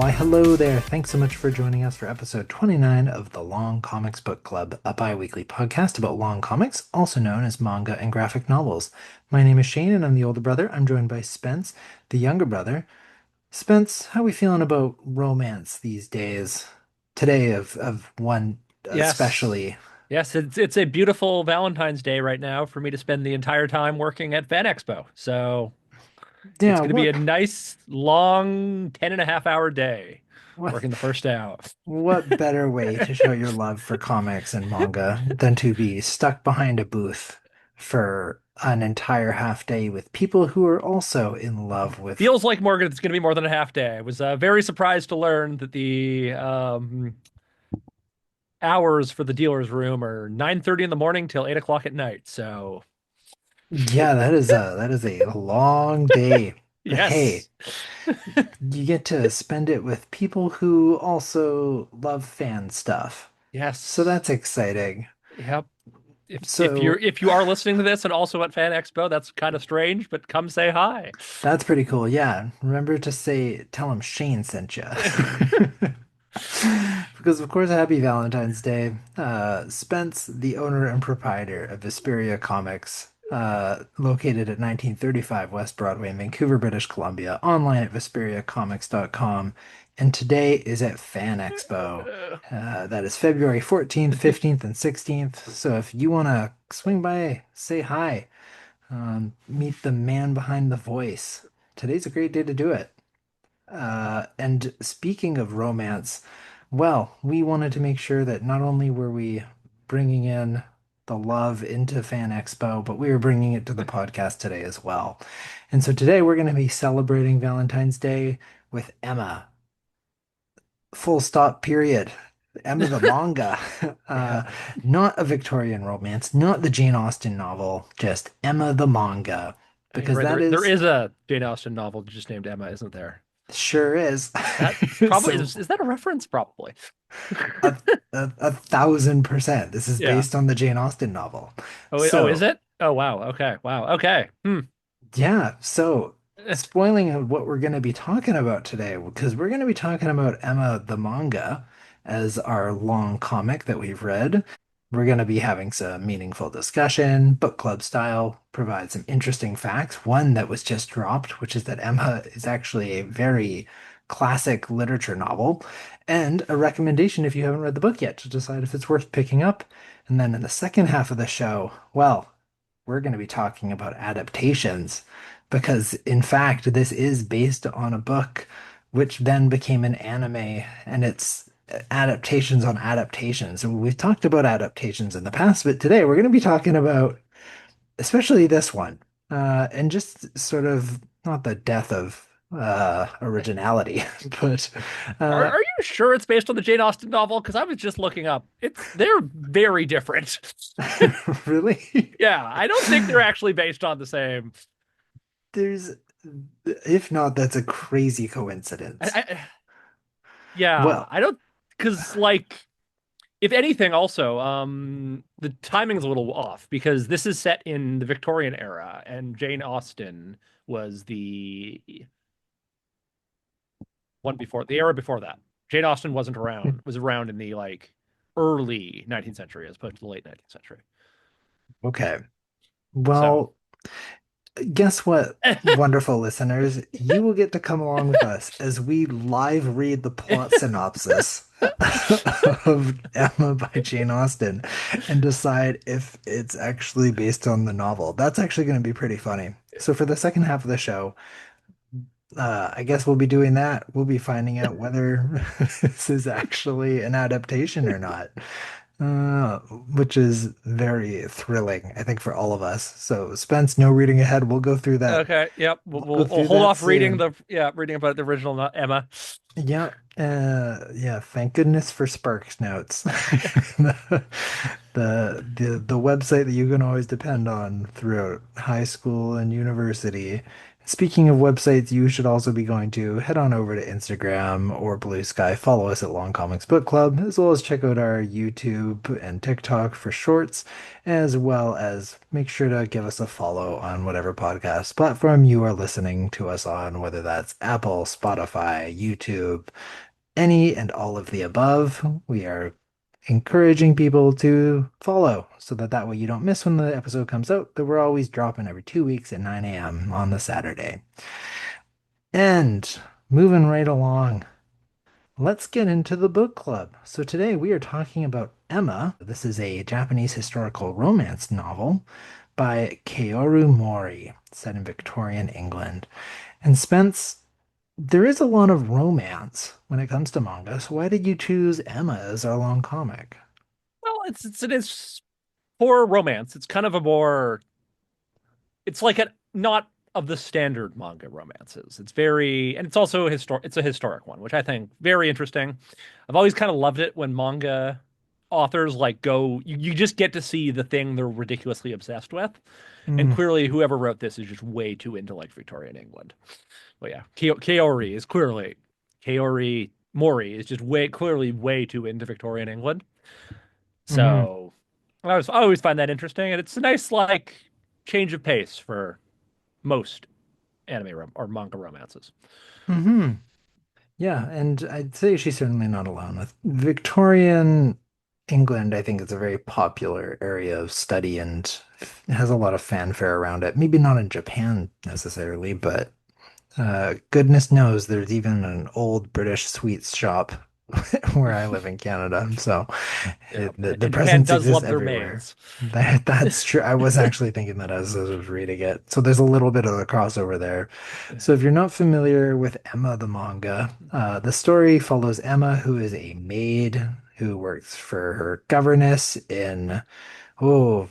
Why, hello there. Thanks so much for joining us for episode 29 of the Long Comics Book Club, a bi-weekly podcast about long comics, also known as manga and graphic novels. My name is Shane, and I'm the older brother. I'm joined by Spence, the younger brother. Spence, how we feeling about romance these days? Today of one Yes. especially. Yes, it's a beautiful Valentine's Day right now for me to spend the entire time working at Fan Expo. So it's Yeah, going to be a nice, long 10 and a half hour day what working the first day out. what better way to show your love for comics and manga than to be stuck behind a booth for an entire half day with people who are also in love with. Feels like more, it's going to be more than a half day. I was very surprised to learn that the hours for the dealer's room are 9:30 in the morning till 8 o'clock at night. So, Yeah, that is a long day. But hey, yes. you get to spend it with people who also love fan stuff. So Yes. that's exciting. Yep. If So if you are listening to this and also at Fan Expo, that's kind of strange, but come say hi. that's pretty cool. Yeah. Remember to tell him Shane sent you. Because of course, happy Valentine's Day. Spence, the owner and proprietor of Vesperia Comics, located at 1935 West Broadway in Vancouver, British Columbia, online at VesperiaComics.com, and today is at Fan Expo. That is February 14th, 15th, and 16th. So if you want to swing by, say hi, meet the man behind the voice. Today's a great day to do it. And speaking of romance, well, we wanted to make sure that not only were we bringing in the love into Fan Expo, but we were bringing it to the podcast today as well. And so today we're going to be celebrating Valentine's Day with Emma. Full stop, period. Emma the manga. Yeah. Uh, not a Victorian romance, not the Jane Austen novel, just Emma the manga. You're Because right. that There is, is a Jane Austen novel just named Emma, isn't there? sure is. That probably So is that a reference? Probably. A, a 1000%. This is Yeah. based on the Jane Austen novel. Oh, is So, it? Oh, wow. Okay. Wow. Okay. yeah. So, spoiling what we're going to be talking about today, because we're going to be talking about Emma the manga as our long comic that we've read. We're going to be having some meaningful discussion, book club style, provide some interesting facts. One that was just dropped, which is that Emma is actually a very classic literature novel, and a recommendation if you haven't read the book yet to decide if it's worth picking up. And then in the second half of the show, well, we're going to be talking about adaptations because, in fact, this is based on a book which then became an anime, and it's adaptations on adaptations. And we've talked about adaptations in the past, but today we're going to be talking about especially this one, and just sort of not the death of originality, but uh, Are you sure it's based on the Jane Austen novel? Because I was just looking up. They're very different. really, Yeah, I don't think they're actually based on the same. there's, if not, that's a crazy I, coincidence. I, yeah, Well, I don't because like if anything, also the timing's a little off because this is set in the Victorian era and Jane Austen was the one before the era before that. Jane Austen wasn't around, was around in the like early 19th century as opposed to the late 19th century. okay. So Well, guess what, wonderful listeners? You will get to come along with us as we live read the plot synopsis of Emma by Jane Austen and decide if it's actually based on the novel. That's actually going to be pretty funny. So, for the second half of the show, I guess we'll be doing that. We'll be finding out whether this is actually an adaptation or not, which is very thrilling, I think, for all of us. So, Spence, no reading ahead. We'll go through that. okay, yep, We'll go we'll through hold that off reading soon. the reading about the original Emma. Yeah, yeah. Thank goodness for Sparks Notes, the website that you can always depend on throughout high school and university. Speaking of websites, you should also be going to head on over to Instagram or Blue Sky. Follow us at Long Comics Book Club, as well as check out our YouTube and TikTok for shorts, as well as make sure to give us a follow on whatever podcast platform you are listening to us on, whether that's Apple, Spotify, YouTube, any and all of the above. We are encouraging people to follow so that way you don't miss when the episode comes out. That we're always dropping every 2 weeks at 9 a.m. on the Saturday. And moving right along, let's get into the book club. So today we are talking about Emma. This is a Japanese historical romance novel by Kaoru Mori, set in Victorian England. And Spence, there is a lot of romance when it comes to manga, so why did you choose Emma as our long comic? Well, it is for romance. It's kind of a more it's like a not of the standard manga romances. It's very and it's also it's a historic one, which I think very interesting. I've always kind of loved it when manga authors like you just get to see the thing they're ridiculously obsessed with. And Mm, clearly whoever wrote this is just way too into like Victorian England. But yeah, Kaori is clearly Kaori Mori is just way clearly way too into Victorian England. hmm So I always find that interesting, and it's a nice like change of pace for most or manga romances. hmm Yeah, and I'd say she's certainly not alone. With Victorian England, I think it's a very popular area of study and has a lot of fanfare around it. Maybe not in Japan necessarily, but goodness knows there's even an old British sweets shop where I live in Canada. So Yeah, the and Japan presence does exists love their everywhere. maids. That's true. I was actually thinking that as I was reading it. So there's a little bit of a crossover there. So if you're not familiar with Emma the manga, the story follows Emma, who is a maid who works for her governess in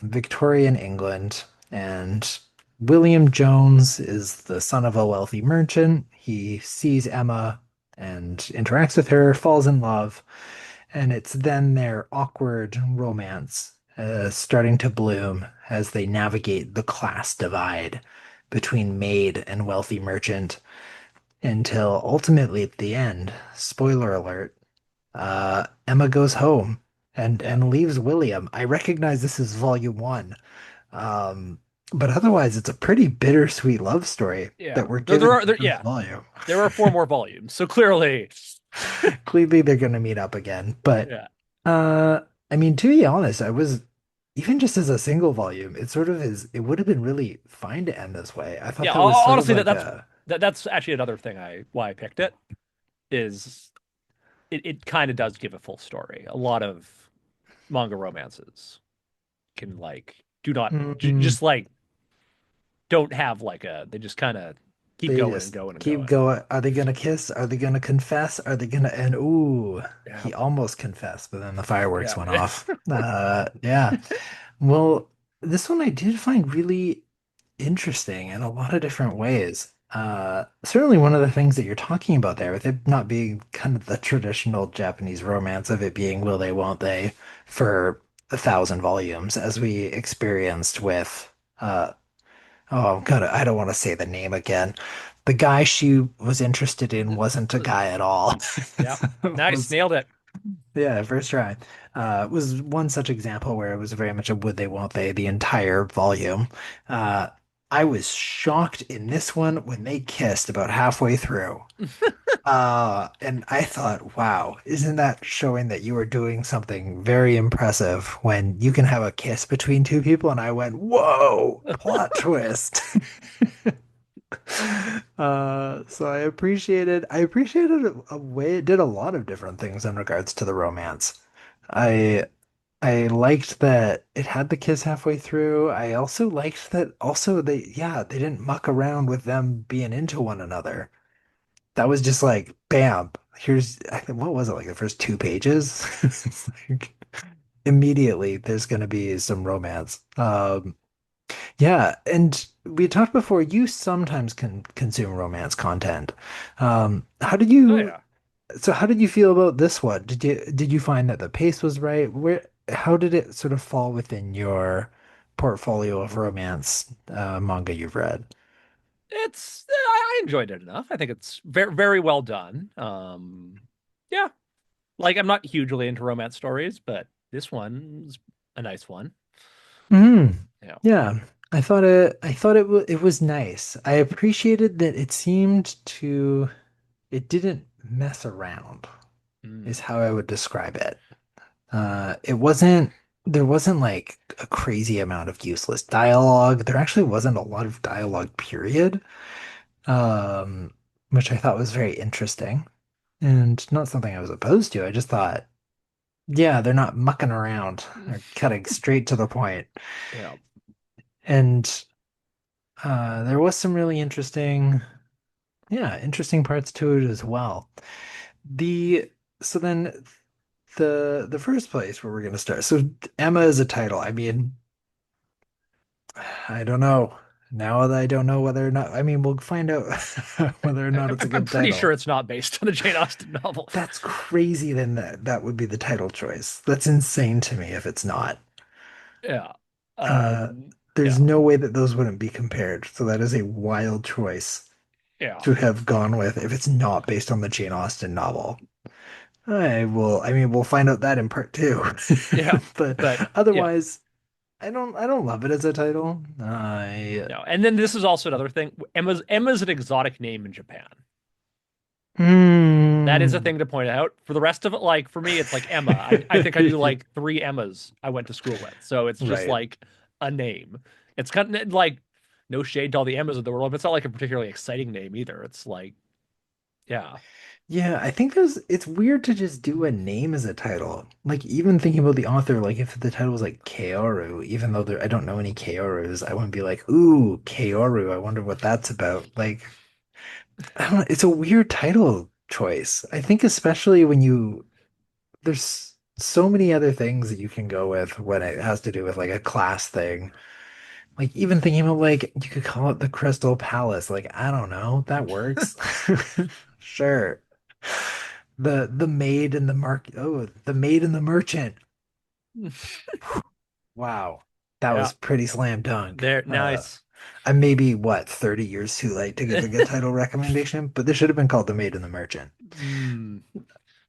Victorian England. And William Jones is the son of a wealthy merchant. He sees Emma and interacts with her, falls in love, and it's then their awkward romance starting to bloom as they navigate the class divide between maid and wealthy merchant until ultimately at the end, spoiler alert, Emma goes home Yeah, and leaves William. I recognize this is volume one, um, but otherwise it's a pretty bittersweet love story yeah. that we're given in the first Yeah, volume. there are four more volumes, so clearly, Clearly they're going to meet up again. But yeah, uh I mean, to be honest, I was even just as a single volume, it sort of is it would have been really fine to end this way. I thought yeah. that was sort of Honestly, like a that's actually another thing I why I picked it is it kind of does give a full story. A lot of manga romances can like do not mm, just like don't have like a they just kind of keep they going and just going and keep going. going. Are they gonna kiss? Are they gonna confess? Are they gonna and ooh, Yeah, he almost confessed, but then the fireworks yeah, went off. Yeah. Well, this one I did find really interesting in a lot of different ways. Certainly one of the things that you're talking about there, with it not being kind of the traditional Japanese romance of it being will they, won't they, for 1,000 volumes, as we experienced with oh god, I don't want to say the name again. The guy she was interested in wasn't a guy at all. yeah. Nice, Was nailed it. yeah, first try. Was one such example where it was very much a would they, won't they, the entire volume. Uh, I was shocked in this one when they kissed about halfway through. And I thought, wow, isn't that showing that you are doing something very impressive when you can have a kiss between two people? And I went, whoa, plot twist. So I appreciated a way it did a lot of different things in regards to the romance. I I liked that it had the kiss halfway through. I also liked that also they didn't muck around with them being into one another. That was just like bam, here's I think what was it like the first 2 pages? It's like immediately there's gonna be some romance. Yeah, and we talked before, you sometimes can consume romance content. How did Oh you yeah. so how did you feel about this one? Did you find that the pace was right? How did it sort of fall within your portfolio of romance manga you've read? I enjoyed it enough. I think it's very very well done. Yeah, like I'm not hugely into romance stories, but this one's a nice one. Mm, Yeah. yeah. I thought it was nice. I appreciated that it didn't mess around, is Mm. how I would describe it. It wasn't there wasn't like a crazy amount of useless dialogue. There actually wasn't a lot of dialogue, period. Um, which I thought was very interesting and not something I was opposed to. I just thought, yeah, they're not mucking around. They're cutting straight to the point. Yeah. And there was some really interesting parts to it as well. The so then the first place where we're gonna start. So Emma is a title. I mean, I don't know. Now that I don't know whether or not, I mean, we'll find out whether or not it's a I'm good pretty sure title. it's not based on a Jane Austen novel. That's crazy, then that would be the title choice. That's insane to me if it's not. Yeah. Uh, Yeah. there's no way that those wouldn't be compared. So that is a wild choice Yeah. to have gone with if it's not based on the Jane Austen novel. I mean, we'll find out that in part two. Yeah. But But yeah. otherwise, I don't love it as a title. I No. And then this is also another thing. Emma's an exotic name in Japan. That is a Hmm, thing to point out. For the rest of it, like for me, it's like Emma. I think I knew like three Emmas I went to school with. So it's just right. like a name. It's kind of like no shade to all the Emmas of the world, but it's not like a particularly exciting name either. It's like, yeah. Yeah, I think it's weird to just do a name as a title. Like even thinking about the author, like if the title was like Kaoru, even though I don't know any Kaorus, I wouldn't be like, ooh, Kaoru, I wonder what that's about. Like, I don't know, it's a weird title choice. I think especially when there's so many other things that you can go with when it has to do with like a class thing. Like even thinking about like you could call it the Crystal Palace. Like, I don't know, that works. Sure. The maid and the the maid and the merchant. Wow. That Yeah. was pretty slam dunk. There, nice. I may be what, 30 years too late to give a good title recommendation, but this should have been called The Maid and the Merchant Mm,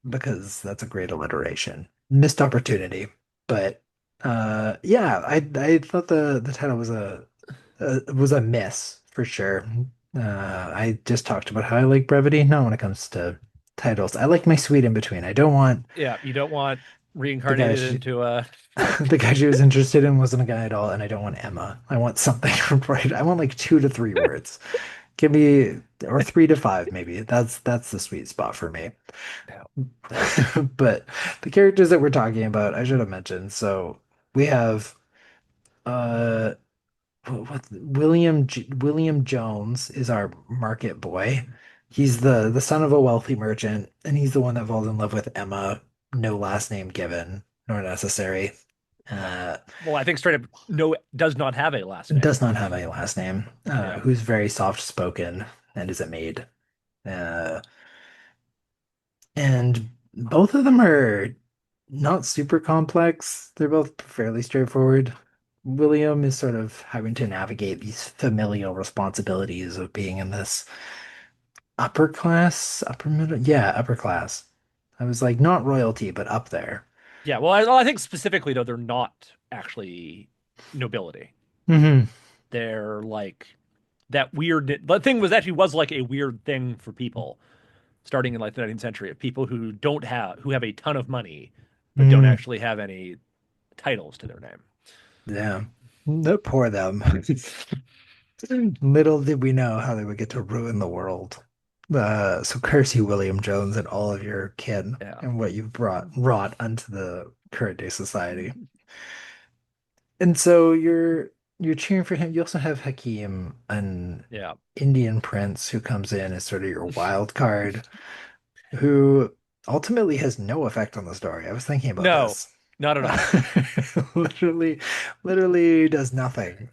because that's a great alliteration. Missed opportunity. But yeah, I thought the title was a miss for sure. I just talked about how I like brevity. Not when it comes to titles. I like my sweet in between. I don't want yeah. You don't want the guy reincarnated she, into a. the guy she was interested in wasn't a guy at all, and I don't want Emma. I want something right. I want like 2 to 3 words. Give me or 3 to 5 maybe. That's the sweet spot for me. No. But the characters that we're talking about, I should have mentioned. So we have uh William Jones is our market boy. He's the son of a wealthy merchant, and he's the one that falls in love with Emma. No last name given nor necessary. Uh, Well, I think straight up, no, does not have a last name. does not have a last name. Yeah. Who's very soft spoken and is a maid. Uh, and both of them are not super complex. They're both fairly straightforward. William is sort of having to navigate these familial responsibilities of being in this upper class, upper middle, yeah, upper class. I was like, not royalty, but up there. Yeah. Well, I think specifically, though, they're not actually nobility. Hmm. They're like that weird. The thing was actually was like a weird thing for people starting in like the 19th century of people who have a ton of money, but don't Mm, actually have any titles to their name. yeah. Poor them. Little did we know how they would get to ruin the world. So curse you, William Jones, and all of your kin, Yeah. and what you've wrought unto the current day society. And so you're cheering for him. You also have Hakim, an Yeah. Indian prince who comes in as sort of your wild card, who ultimately has no effect on the story. I was thinking about No, this. not at all. Literally, literally does nothing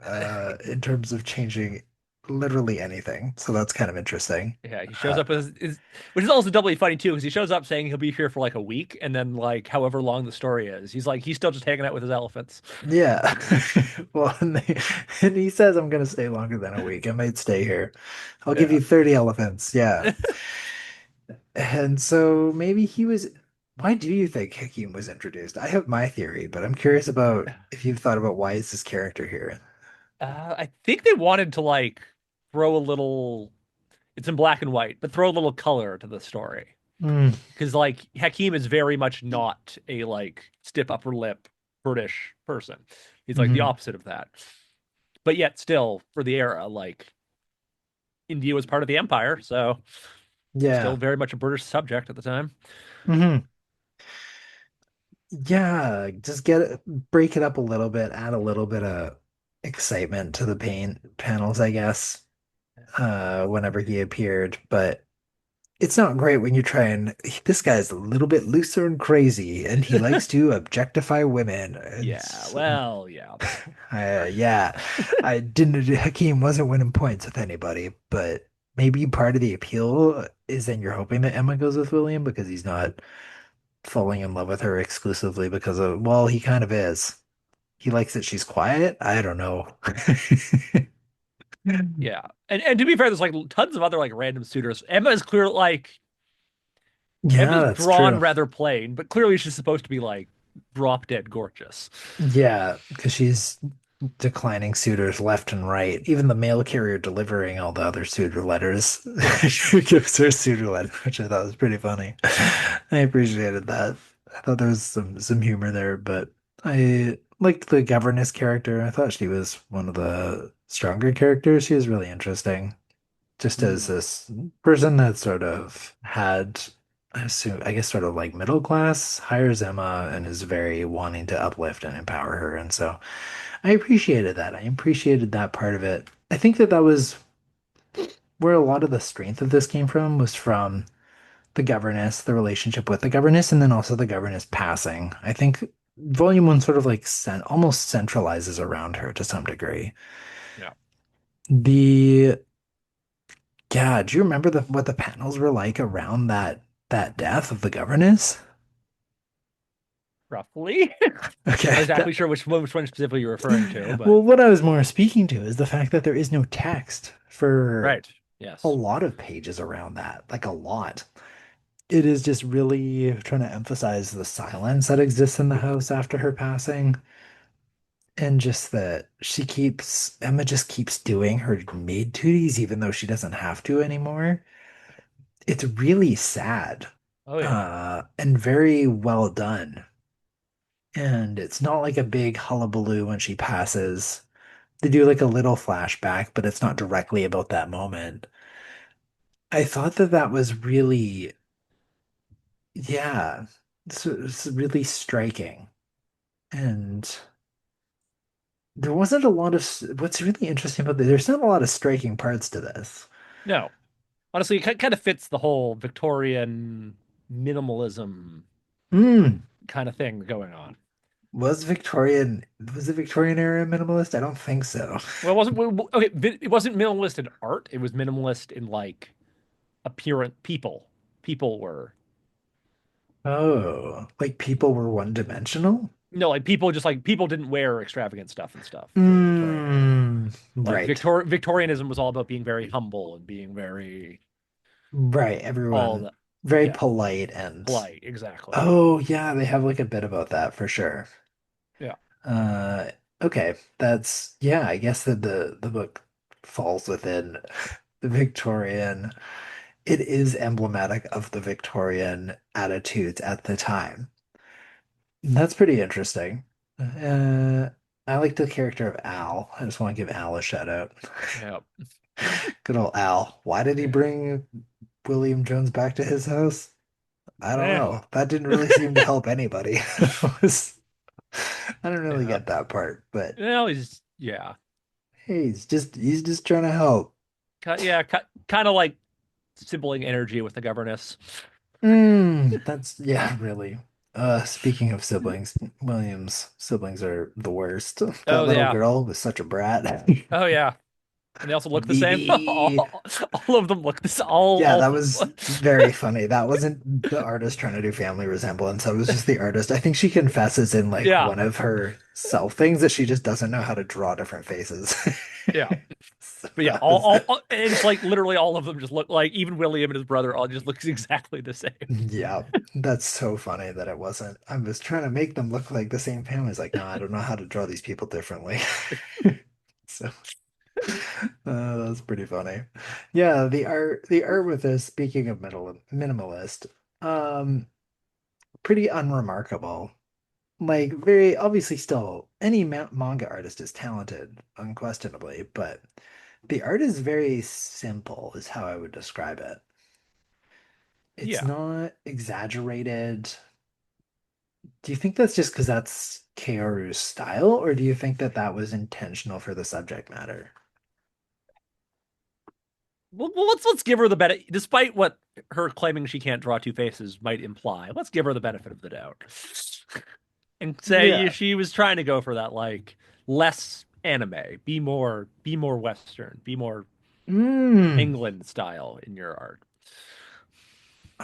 in terms of changing. literally anything. So that's kind of interesting. Yeah, he shows Uh, up which is also doubly funny too, because he shows up saying he'll be here for like a week, and then like however long the story is, he's still just hanging out with his elephants. yeah. Well, and he says, I'm going to stay longer than a week. I might stay here. I'll give Yeah. you 30 elephants. Yeah. And so maybe he was. Why do you think Hakim was introduced? I have my theory, but I'm curious about if you've thought about why is this character here? I think they wanted to like throw a little. It's in black and white, but throw a little color to the story Mm, because like Hakim is very much not a like stiff upper lip British person. He's like the hmm. opposite of that. But yet still for the era, like India was part of the empire, so still Yeah. very much a British subject at the time. Hmm. Yeah. Just break it up a little bit, add a little bit of excitement to the paint panels, I guess, whenever he appeared. But it's not great when you try and this guy's a little bit looser and crazy, and he likes to objectify women. Yeah, well, yeah. Yeah, I didn't. Hakeem wasn't winning points with anybody, but maybe part of the appeal is then you're hoping that Emma goes with William because he's not falling in love with her exclusively because of, well, he kind of is. He likes that she's quiet. I don't know. Yeah. And to be fair, there's like tons of other like random suitors. Yeah, Emma's that's drawn true. rather plain, but clearly she's supposed to be like drop dead gorgeous. Yeah, because she's declining suitors left and right. Even the mail carrier delivering all the other suitor letters, she gives her suitor letter, which I thought was pretty funny. I appreciated that. I thought there was some humor there, but I liked the governess character. I thought she was one of the stronger characters. She was really interesting. Just as Mm, this person that sort of had, I assume, I guess, sort of like middle class, hires Emma and is very wanting to uplift and empower her. And so I appreciated that. I appreciated that part of it. I think that that was where a lot of the strength of this came from was from the governess, the relationship with the governess, and then also the governess passing. I think Volume One sort of like almost centralizes around her to some degree. yeah, The Yeah, do you remember what the panels were like around that death of the governess? roughly. Okay. Not exactly sure which one specifically you're referring to, but Well, what I was more speaking to is the fact that there is no text for right. a Yes. lot of pages around that, like a lot. It is just really trying to emphasize the silence that exists in the house after her passing, and just that Emma just keeps doing her maid duties even though she doesn't have to anymore. It's really sad, Oh yeah. and very well done. And it's not like a big hullabaloo when she passes. They do like a little flashback, but it's not directly about that moment. I thought that that was really, yeah, it's really striking. And there wasn't a lot of, what's really interesting about this, there's not a lot of striking parts to this. No. Honestly, it kind of fits the whole Victorian minimalism Hmm. kind of thing going on. Was the Victorian era minimalist? I don't think so. Well, it wasn't okay. It wasn't minimalist in art. It was minimalist in like apparent people. People were Oh, like people were one dimensional? no like people just like people didn't wear extravagant stuff and stuff during the Victorian era. Mm, Like right. Victorianism was all about being very humble and being very Right. all Everyone that. very Yeah, polite and polite. Exactly. oh yeah, they have like a bit about that for sure. Yeah. Uh okay. That's yeah, I guess that the book falls within the Victorian. It is emblematic of the Victorian attitudes at the time. That's pretty interesting. Uh I like the character of Al. I just want to give Al a shout out. Yeah. Good old Al. Why did he Yeah. bring William Jones back to his house? I don't Eh. know. That didn't really seem to help anybody. I don't really Yeah. get that part, but No, he's yeah. hey, he's just trying to help. Yeah, kind of like sibling energy with the governess. That's yeah, really. Speaking of siblings, William's siblings are the worst. That Oh little yeah. girl was such a brat. Oh yeah. And they also look the same. Vivi. All of them look this. All Yeah, all. that was very funny. That wasn't the artist trying to do family resemblance. That was just the artist. I think she confesses in like Yeah, one of her self things that she just doesn't know how to draw different faces. yeah. So But yeah, that was, and it's like literally all of them just look like even William and his brother all just looks exactly the same. yeah, that's so funny that it wasn't. I was trying to make them look like the same family. It's like, no, I don't know how to draw these people differently. So that's pretty funny. Yeah, the art with this, speaking of minimalist, um, pretty unremarkable. Like very obviously still any manga artist is talented, unquestionably, but the art is very simple, is how I would describe it. It's Yeah. not exaggerated. Do you think that's just because that's Kaoru's style, or do you think that that was intentional for the subject matter? Well, let's give her the benefit, despite what her claiming she can't draw two faces might imply. Let's give her the benefit of the doubt, and say Yeah. she was trying to go for that like less anime, be more Western, be more Mm. England style in your art.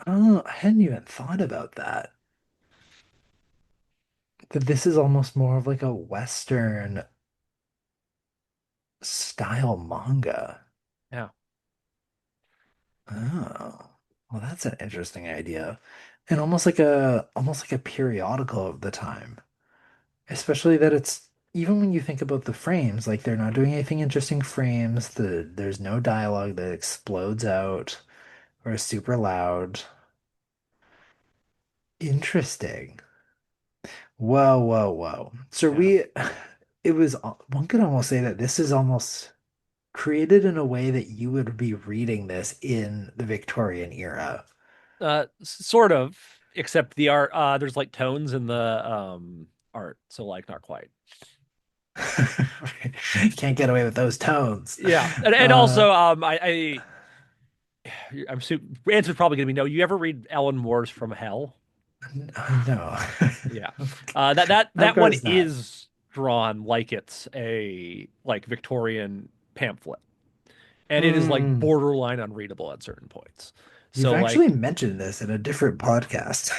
Oh, I hadn't even thought about that. That this is almost more of like a Western style manga. Yeah. Oh, well, that's an interesting idea. And almost like a periodical of the time. Especially that it's even when you think about the frames, like they're not doing anything interesting frames. There's no dialogue that explodes out or is super loud. Interesting. Whoa, whoa, whoa. So Yeah. it was, one could almost say that this is almost created in a way that you would be reading this in the Victorian era. Sort of, except the art. There's like tones in the art, so like not quite. Can't get away with those tones. Yeah, and Uh, also I'm answer's probably gonna be no. You ever read Ellen Moore's From Hell? no. Yeah, Of that one course not. is drawn like it's a like Victorian pamphlet, and it is like Hmm. borderline unreadable at certain points. You've So actually like, mentioned this in a different podcast.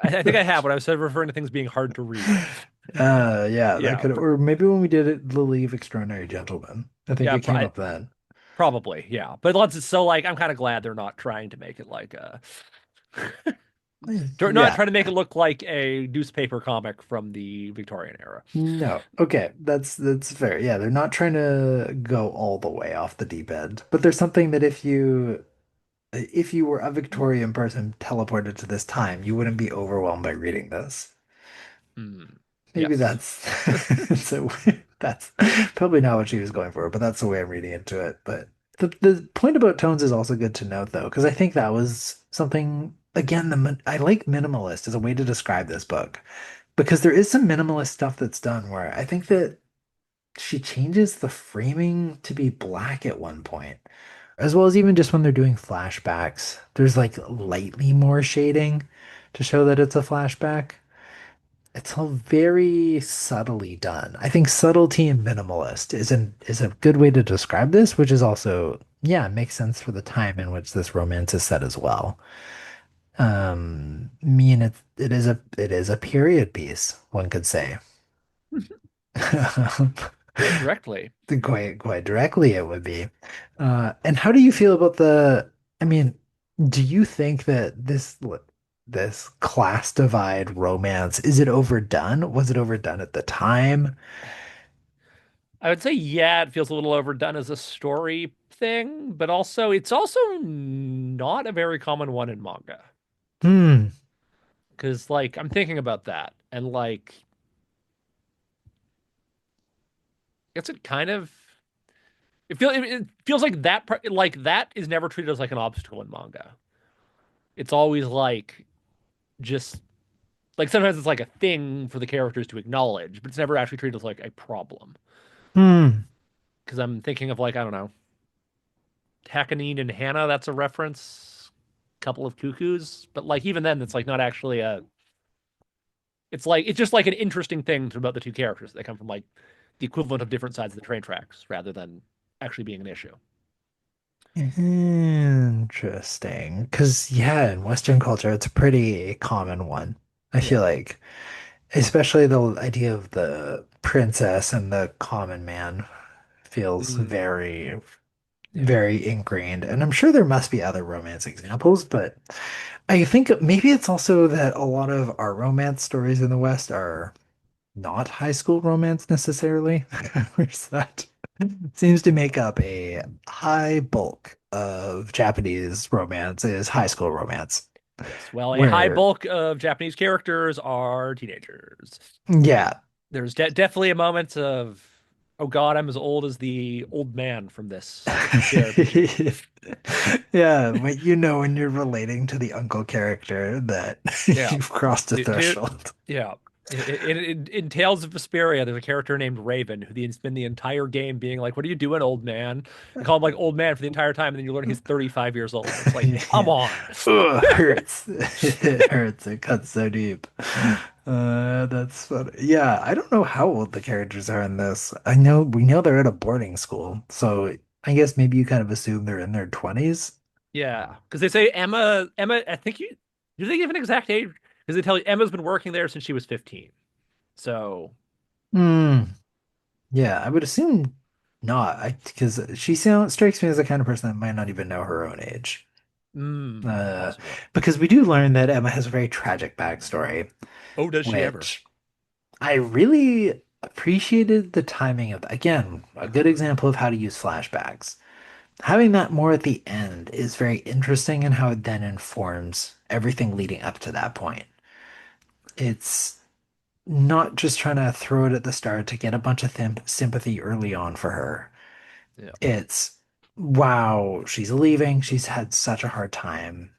I think I have when I was referring to things being hard to read. Yeah, that Yeah, could, or maybe when we did it, The League of Extraordinary Gentlemen. I think yeah, it came up then. probably, yeah. But lots so like I'm kind of glad they're not trying to make it like a they're not Yeah, trying to make it look like a newspaper comic from the Victorian era. no. Okay, that's fair. Yeah, they're not trying to go all the way off the deep end, but there's something that if you were a Victorian person teleported to this time, you wouldn't be overwhelmed by reading this. Hmm. Maybe Yes. that's so that's probably not what she was going for, but that's the way I'm reading into it. But the point about tones is also good to note though, because I think that was something again, I like minimalist as a way to describe this book because there is some minimalist stuff that's done where I think that she changes the framing to be black at one point, as well as even just when they're doing flashbacks, there's like lightly more shading to show that it's a flashback. It's all very subtly done. I think subtlety and minimalist is a good way to describe this, which is also, yeah, makes sense for the time in which this romance is set as well. Mean it is a period piece, one could say. Quite directly. Quite directly it would be. And how do you feel about I mean, do you think that this class divide romance, is it overdone? Was it overdone at the time? I would say, yeah, it feels a little overdone as a story thing, but also it's also not a very common one in manga. Hmm. Because like I'm thinking about that, and like it's a kind of it feels like like that is never treated as like an obstacle in manga. It's always like just like sometimes it's like a thing for the characters to acknowledge, but it's never actually treated as like a problem. Hmm. Because I'm thinking of like I don't know, Hakanine and Hannah. That's a reference. Couple of cuckoos, but like even then, it's like not actually a. It's like it's just like an interesting thing about the two characters. They come from like the equivalent of different sides of the train tracks, rather than. actually being an issue. Interesting. Because, yeah, in Western culture, it's a pretty common one. I feel Yeah. like, especially the idea of the princess and the common man feels Mm, very, yeah. very ingrained. And I'm sure there must be other romance examples, but I think maybe it's also that a lot of our romance stories in the West are not high school romance necessarily. Whereas that seems to make up a high bulk of Japanese romance is high school romance. Yes. Well, a high Where, bulk of Japanese characters are teenagers. yeah. There's definitely a moment of, oh God, I'm as old as the old man from this JRPG. Yeah, but you know when you're relating to the uncle character that Yeah. you've crossed a Dude, threshold. yeah. In Tales of Vesperia, there's a character named Raven who spent the entire game being like, "What are you doing, old man?" And call him like old man for the entire time, and then you learn he's 35 years old. It's like, come Yeah. on. Ugh, hurts. It hurts. It cuts so deep. That's funny. Yeah, I don't know how old the characters are in this. I know we know they're at a boarding school, so I guess maybe you kind of assume they're in their 20s. Yeah, because they say Emma. I think you do they give an exact age? Because they tell you Emma's been working there since she was 15. So, Hmm. Yeah, I would assume not. I because she strikes me as the kind of person that might not even know her own age. Uh, possibly. because we do learn that Emma has a very tragic backstory, Oh, does she ever? which I really appreciated the timing of, again, a good example of how to use flashbacks. Having that more at the end is very interesting in how it then informs everything leading up to that point. It's not just trying to throw it at the start to get a bunch of sympathy early on for her. Yeah, It's, wow, she's leaving. She's had such a hard time.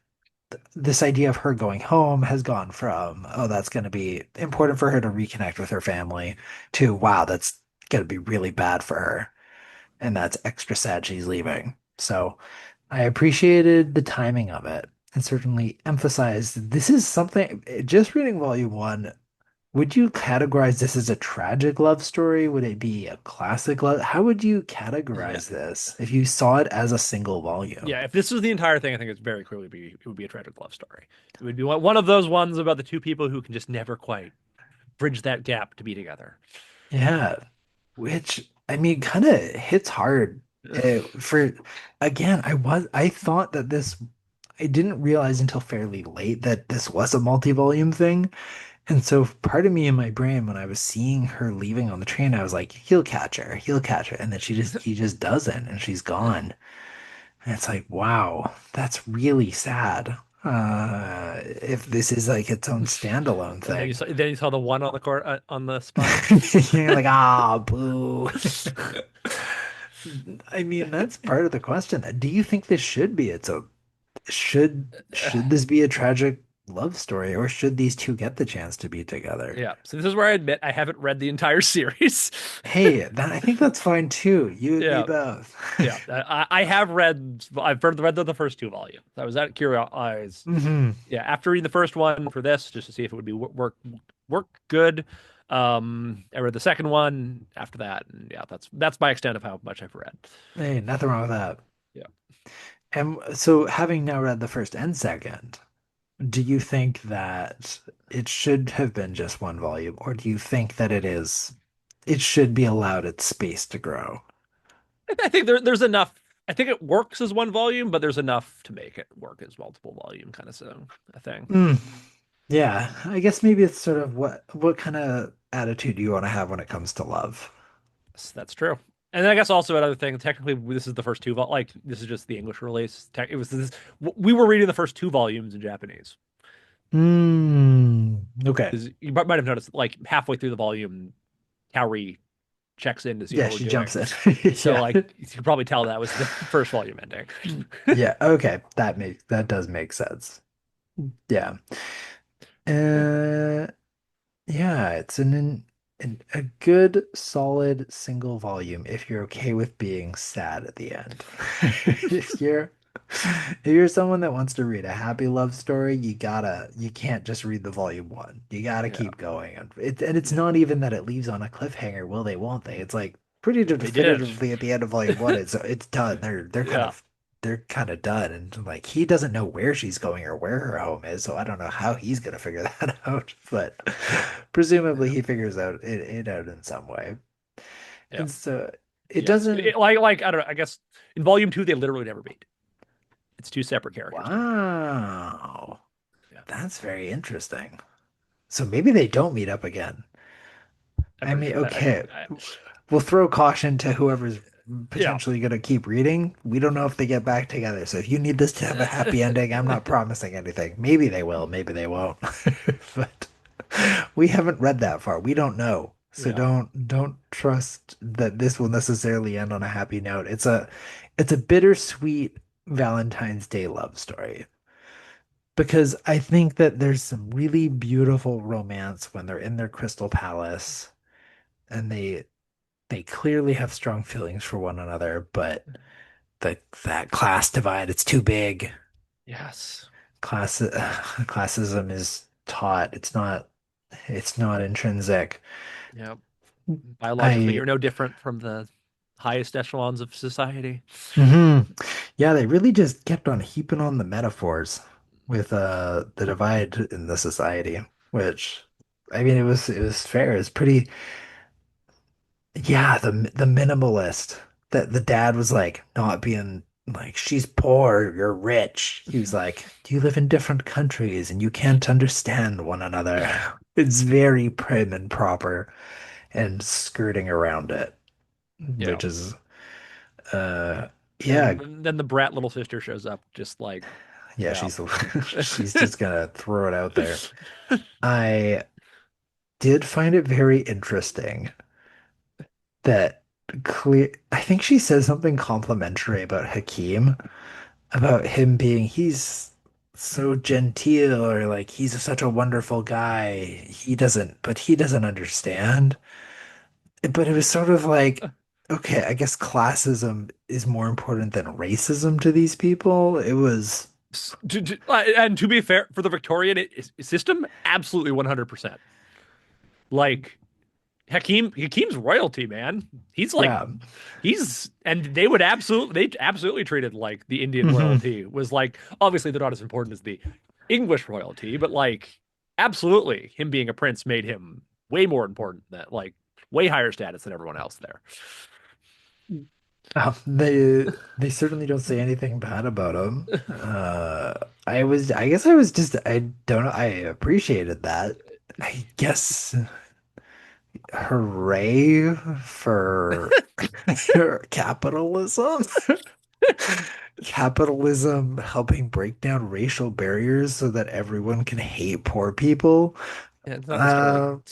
This idea of her going home has gone from, oh, that's going to be important for her to reconnect with her family, to, wow, that's going to be really bad for her. And that's extra sad she's leaving. So I appreciated the timing of it and certainly emphasized this is something, just reading volume one, would you categorize this as a tragic love story? Would it be a classic love? How would you yeah, categorize this if you saw it as a single volume? yeah. If this was the entire thing, I think it's very clearly be it would be a tragic love story. It would be one of those ones about the two people who can just never quite bridge that gap to be together. Yeah, which I mean kind of hits hard for again, I thought that this I didn't realize until fairly late that this was a multi-volume thing. And so part of me in my brain when I was seeing her leaving on the train, I was like, he'll catch her, he'll catch her. And then he just doesn't, and she's gone. And it's like, wow, that's really sad. If this is like its own standalone And thing. then you saw the one on the court on the spine. You're like, ah, boo. I mean, that's part of the question. Do you think this should be its own? Should this be a tragic love story, or should these two get the chance to be together? Yeah. So this is where I admit I haven't read the entire series. Hey, I think that's fine too. You and me Yeah. both. Yeah. I have read the first two volumes. I was at curious. Hmm. Yeah. After reading the first one for this, just to see if it would be work good. I read the second one after that, and yeah, that's my extent of how much I've read. Hey, nothing wrong with that. Yeah. And so, having now read the first and second, do you think that it should have been just one volume, or do you think that it should be allowed its space to grow? I think there's enough. I think it works as one volume, but there's enough to make it work as multiple volume kind of a thing. Mm, yeah, I guess maybe it's sort of what kind of attitude do you want to have when it comes to love? So that's true. And then I guess also another thing, technically this is the first two like this is just the English release. It was this we were reading the first two volumes in Japanese. Okay. 'Cause you might have noticed like halfway through the volume, Kaori checks in to see Yeah, how we're she doing. jumps in. So Yeah. like you can probably tell that was the first volume ending. Yeah, okay. That does make sense. Yeah. Uh yeah, it's a good solid single volume if you're okay with being sad at the end. If you're if you're someone that wants to read a happy love story, you can't just read the volume one. You gotta Yeah. keep going. And it's not even that it leaves on a cliffhanger, will they, won't they? It's like pretty They did. definitively at the end of volume one. It's done. Yeah. They're kind of done, and like he doesn't know where she's going or where her home is, so I don't know how he's gonna figure that out. But presumably Yeah. he figures it out in some way. Yeah. And so it Yes. doesn't. Like I don't know. I guess in volume two they literally never meet. It's two separate characters now. Wow, Yeah. that's very interesting. So maybe they don't meet up again. I'm I pretty mean, sure that. okay, we'll throw caution to whoever's Yeah. potentially going to keep reading. We don't know if they get back together. So if you need this to have a happy ending, I'm not promising anything. Maybe they will, maybe they won't. But we haven't read that far. We don't know. So Yeah. don't trust that this will necessarily end on a happy note. It's a bittersweet Valentine's Day love story. Because I think that there's some really beautiful romance when they're in their crystal palace and they clearly have strong feelings for one another, but that class divide, it's too big. Yes. Classism is taught. It's not intrinsic. Yeah. Biologically, I you're no different from the highest echelons of society. hmm Yeah, they really just kept on heaping on the metaphors with the divide in the society, which I mean it was fair. It's pretty. Yeah, the minimalist that the dad was like not being like she's poor, you're rich. He was like, you live in different countries and you can't understand one another. It's very prim and proper and skirting around it, Yeah. which is uh yeah, Then the brat little sister shows up, just like, yeah, yeah. she's she's just gonna throw it out there. I did find it very interesting that clear I think she says something complimentary about Hakeem, about him being he's so genteel or like he's such a wonderful guy. He doesn't understand. But it was sort of like, okay, I guess classism is more important than racism to these people. It was, And to be fair, for the Victorian system, absolutely 100%. Like Hakim's royalty, man. He's like yeah. and they absolutely treated like the Indian Hmm. royalty was like obviously they're not as important as the English royalty, but like absolutely him being a prince made him way more important than like way higher status than everyone else there. They certainly don't say anything bad about him. I guess I was just, I don't know, I appreciated that. I guess hooray for capitalism. Capitalism helping break down racial barriers so that everyone can hate poor people. Yeah, it's not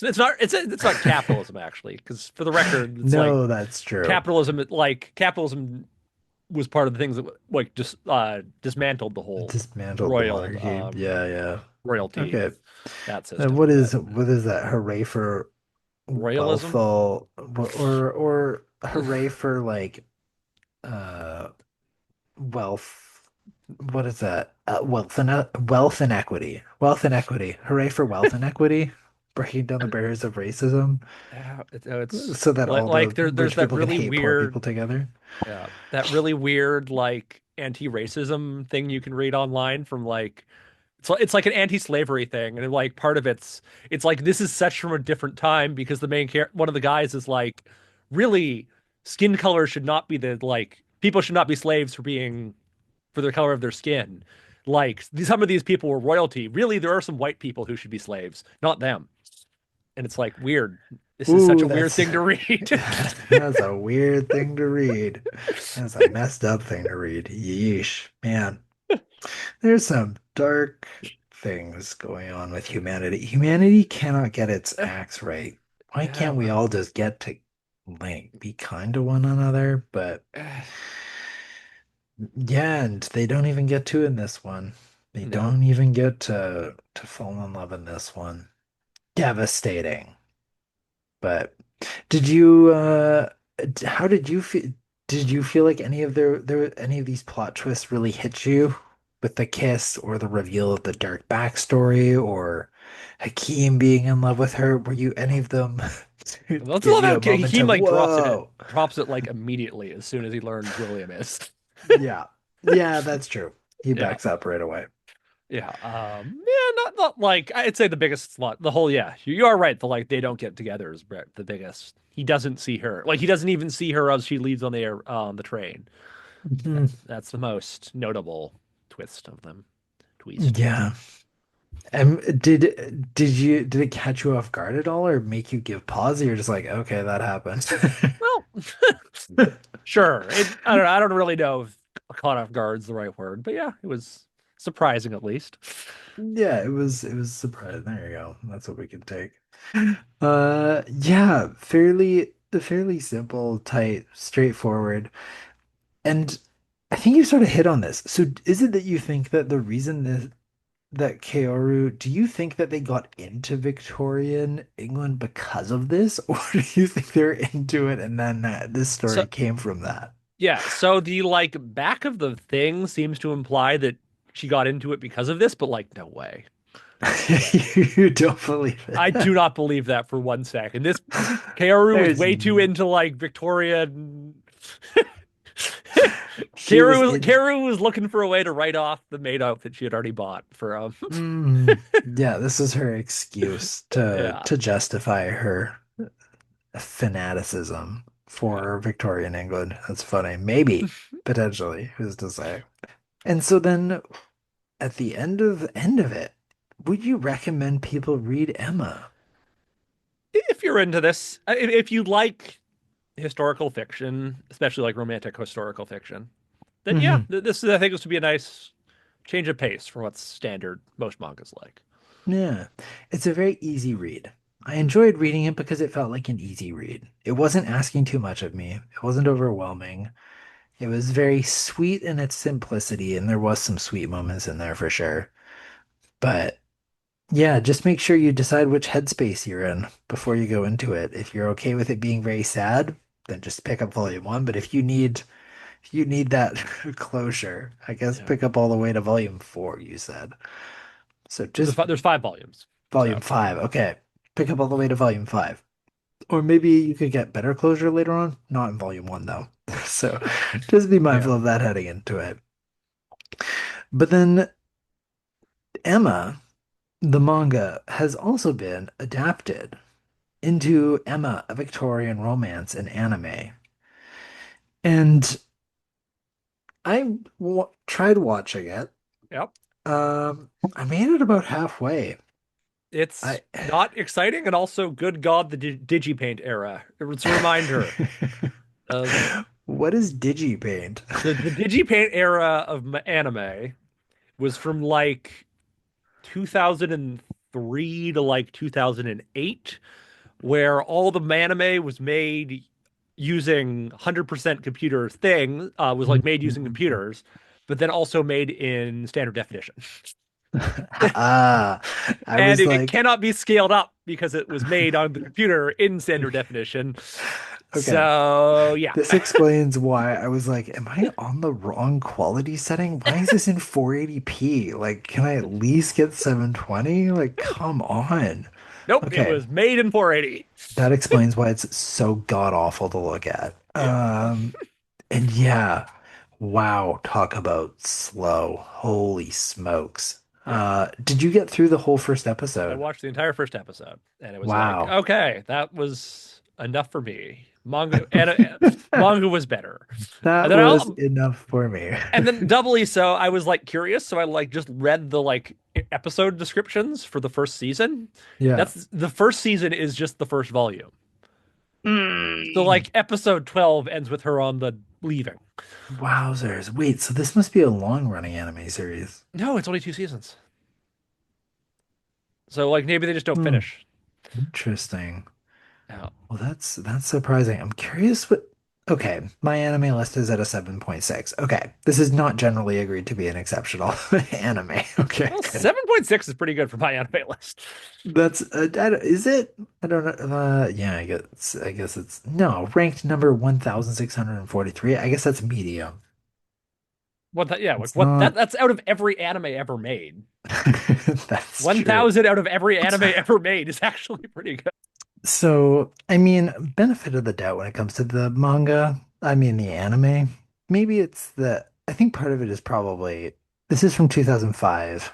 necessarily Uh, it's not capitalism actually, because for the record, it's like no, that's true. capitalism was part of the things that like just dismantled the whole Dismantled the royal monarchy. Yeah, yeah. royalty Okay. that And system. But what is that? Hooray for royalism, wealthful or hooray for like uh wealth. What is that? Wealth inequity. Wealth inequity. Hooray for wealth inequity. Breaking down the barriers of racism it's so that all the there's rich that people can really hate poor weird people together. that really weird like anti-racism thing you can read online from like it's like an anti-slavery thing, and like part of it's like this is such from a different time because the main character, one of the guys, is like really skin color should not be the like people should not be slaves for the color of their skin. Like some of these people were royalty. Really, there are some white people who should be slaves, not them. And it's like weird. This is such Ooh, a weird that's thing to read. that's a weird thing to read. That's a messed up thing to read. Yeesh, man. There's some dark things going on with humanity. Humanity cannot get its acts right. Why can't we Yeah. all just get to like be kind to one another? But yeah, and they don't even get to in this one. They No. don't even get to fall in love in this one. Devastating. But did you how did you feel did you feel like any of these plot twists really hit you with the kiss or the reveal of the dark backstory or Hakeem being in love with her. Were you any of them? Let's Give love you how a moment he of like whoa. drops it like immediately as soon as he learns William is. Yeah. Yeah, that's true. He Yeah. backs up right away. Yeah. Yeah, not like I'd say the biggest slot. The whole yeah, you are right. The like they don't get together is the biggest. He doesn't see her. Like he doesn't even see her as she leaves on the train. Mhm. That's the most notable twist of them. Twist. Yeah. Did it catch you off guard at all or make you give pause? Or you're just like, okay, that happened. Well, sure. I don't know. I don't really know if caught off guard's the right word, but yeah, it was surprising at least. Yeah, it was surprising. There you go. That's what we can take. Yeah, fairly simple, tight, straightforward. And I think you sort of hit on this. So is it that you think that the reason that Kaoru, do you think that they got into Victorian England because of this, or do you think they're into it and then this So story came from that? yeah, so the like back of the thing seems to imply that she got into it because of this, but like no way. You don't believe I do it. not believe that for 1 second. This Kaoru was There's way too into like Victorian. she was in. Kaoru was looking for a way to write off the maid outfit she had already bought for Yeah, this is her excuse to yeah. to justify her fanaticism Yeah. for Victorian England. That's funny. Maybe, potentially, who's to say? And so then at the end of it, would you recommend people read Emma? If you're into this, if you like historical fiction, especially like romantic historical fiction, then yeah, Hmm. this I think this would be a nice change of pace for what's standard most mangas like. Yeah, it's a very easy read. I enjoyed reading it because it felt like an easy read. It wasn't asking too much of me. It wasn't overwhelming. It was very sweet in its simplicity, and there was some sweet moments in there for sure. But yeah, just make sure you decide which headspace you're in before you go into it. If you're okay with it being very sad, then just pick up volume one. But if you need that closure, I guess Yeah, pick up all the way to volume four, you said. So just there's 5 volumes, volume so five. Okay. Pick up all the way to volume five. Or maybe you could get better closure later on. Not in volume one, though. So just be yeah, mindful of that heading into it. But then Emma, the manga, has also been adapted into Emma, a Victorian romance in anime. And I tried watching it. yep. I made it about halfway. It's I not exciting, and also, good God, the Digipaint era. It's a reminder of What is Digipaint? the Digipaint era of anime was from like 2003 to like 2008, where all the anime was made using 100% computer thing, was like made using computers, but then also made in standard definition. Ah, I And was it like, cannot be scaled up because it was made on the computer in standard definition. okay, So, yeah. this explains why I was like, am I on the wrong quality setting? Why is this in 480p? Like, can I at least get 720? Like, come on. Nope, it Okay, was made in 480. that explains why it's so god awful to look at. Yeah. And yeah, wow, talk about slow. Holy smokes. Yeah. Did you get through the whole first I episode? watched the entire first episode and it was like, Wow. okay, that was enough for me. Manga was better. And That then was I enough for me. and then doubly so, I was like curious, so I like just read the like episode descriptions for the first season. Yeah. That's the first season is just the first volume. So Mm. like episode 12 ends with her on the leaving. Wowzers. Wait, so this must be a long-running anime series. No, it's only 2 seasons. So like maybe they just don't Hmm. finish. Interesting. Yeah. Well, that's surprising. I'm curious what. Okay, my anime list is at a 7.6. Okay, this is not generally agreed to be an exceptional anime. Okay, Well, good. 7.6 is pretty good for my anime list. Is it? I don't know. Yeah, I guess it's no ranked number 1,643. I guess that's medium. What that yeah, like It's what not. that's out of every anime ever made. That's true. 1,000 out of every anime ever made is actually pretty good. So, I mean, benefit of the doubt when it comes to the manga, I mean, the anime, maybe it's that I think part of it is probably this is from 2005.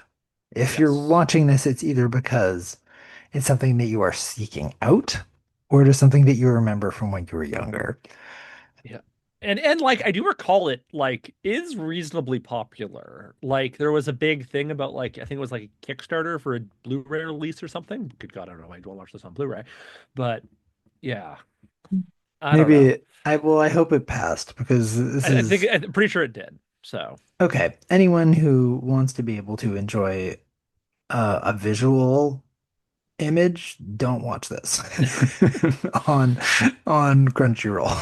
If you're Yes. watching this, it's either because it's something that you are seeking out or it is something that you remember from when you were younger. Yeah. And like I do recall it like is reasonably popular. Like there was a big thing about like I think it was like a Kickstarter for a Blu-ray release or something. Good God, I don't know. I don't watch this on Blu-ray. But yeah, I don't know. I hope it passed because this I think is I'm pretty sure it did. So okay. Anyone who wants to be able to enjoy a visual image, don't watch this on on Crunchyroll.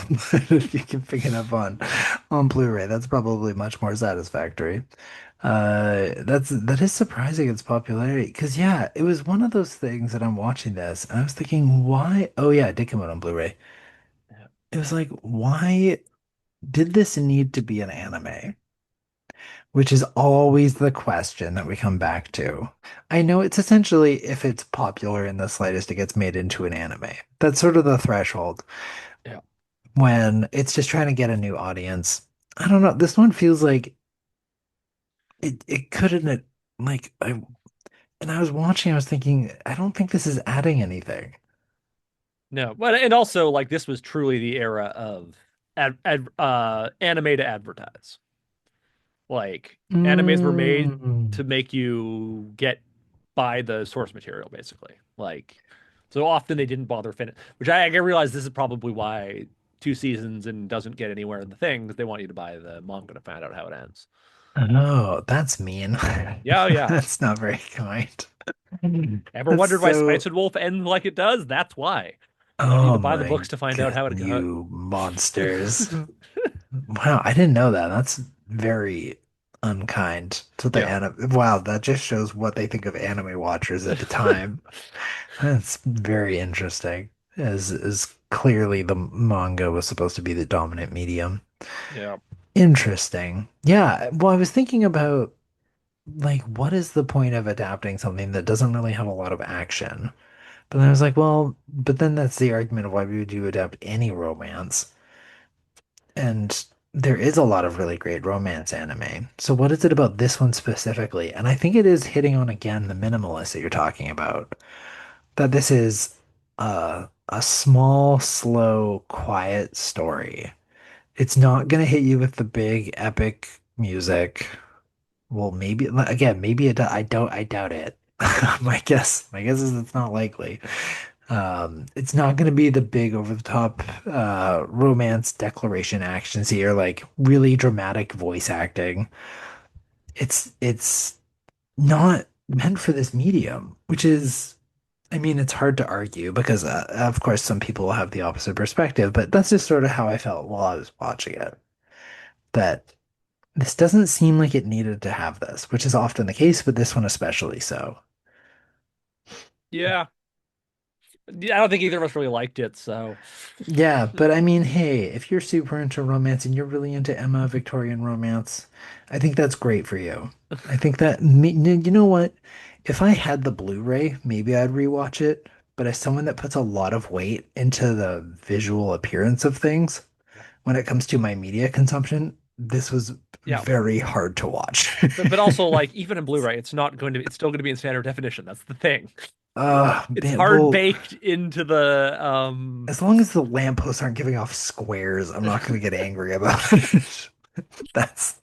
If you can pick it up on Blu-ray, that's probably much more satisfactory. That is surprising its popularity because yeah, it was one of those things that I'm watching this and I was thinking, why? Oh yeah, it did come out on Blu-ray. yeah. It was like, why did this need to be an anime? Which is always the question that we come back to. I know it's essentially if it's popular in the slightest, it gets made into an anime. That's sort of the threshold Yeah. when it's just trying to get a new audience. I don't know. This one feels like it couldn't like I and I was watching, I was thinking, I don't think this is adding anything. No, but and also like this was truly the era of anime to advertise. Like animes were made Mm. to make you get buy the source material, basically. Like so often they didn't bother finish, which I realize this is probably why two seasons and doesn't get anywhere in the thing because they want you to buy the manga to find out how it ends. Oh, that's mean. Yeah, oh, yeah. That's not very kind. Ever That's wondered why Spice so. and Wolf ends like it does? That's why. You don't need Oh to buy the my books to find out God, how it goes. you monsters. Wow, I didn't know that. That's very unkind to the Yeah. anime. Wow, that just shows what they think of anime watchers at the time. That's very interesting. As clearly the manga was supposed to be the dominant medium. Yeah. Interesting. Yeah, well, I was thinking about like what is the point of adapting something that doesn't really have a lot of action? But then I was like, well, but then that's the argument of why we would do adapt any romance. And there is a lot of really great romance anime. So what is it about this one specifically? And I think it is hitting on again the minimalist that you're talking about. That this is a small, slow, quiet story. It's not gonna hit you with the big epic music. Well, maybe again, maybe I doubt it. My guess is it's not likely. It's not going to be the big over the top romance declaration actions here, like really dramatic voice acting. It's not meant for this medium, which is, I mean, it's hard to argue because of course some people have the opposite perspective, but that's just sort of how I felt while I was watching it. That this doesn't seem like it needed to have this, which is often the case, but this one especially so. Yeah. Yeah, I don't think either of us really liked it, so Yeah, but I mean, hey, if you're super into romance and you're really into Emma Victorian romance, I think that's great for you. I think that, you know what? If I had the Blu-ray, maybe I'd rewatch it. But as someone that puts a lot of weight into the visual appearance of things, when it comes to my media consumption, this was yeah. very hard to watch. But also like even in Blu-ray, it's still going to be in standard definition. That's the thing. It's Man, hard well, baked into the as long as the lampposts aren't giving off squares, I'm not going to get angry about it. That's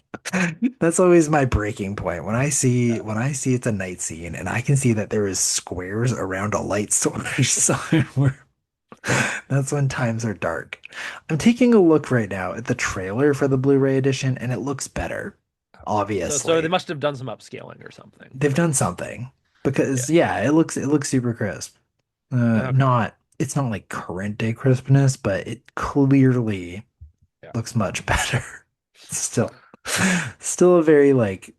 that's always my breaking point. When I see it's a night scene and I can see that there is squares around a light source somewhere, that's when times are dark. I'm taking a look right now at the trailer for the Blu-ray edition and it looks better, so they obviously. must have done some upscaling or something. They've done something Yeah. because yeah, it looks super crisp. Okay. Not it's not like current day crispness, but it clearly Yeah. looks much better. Still, still a very like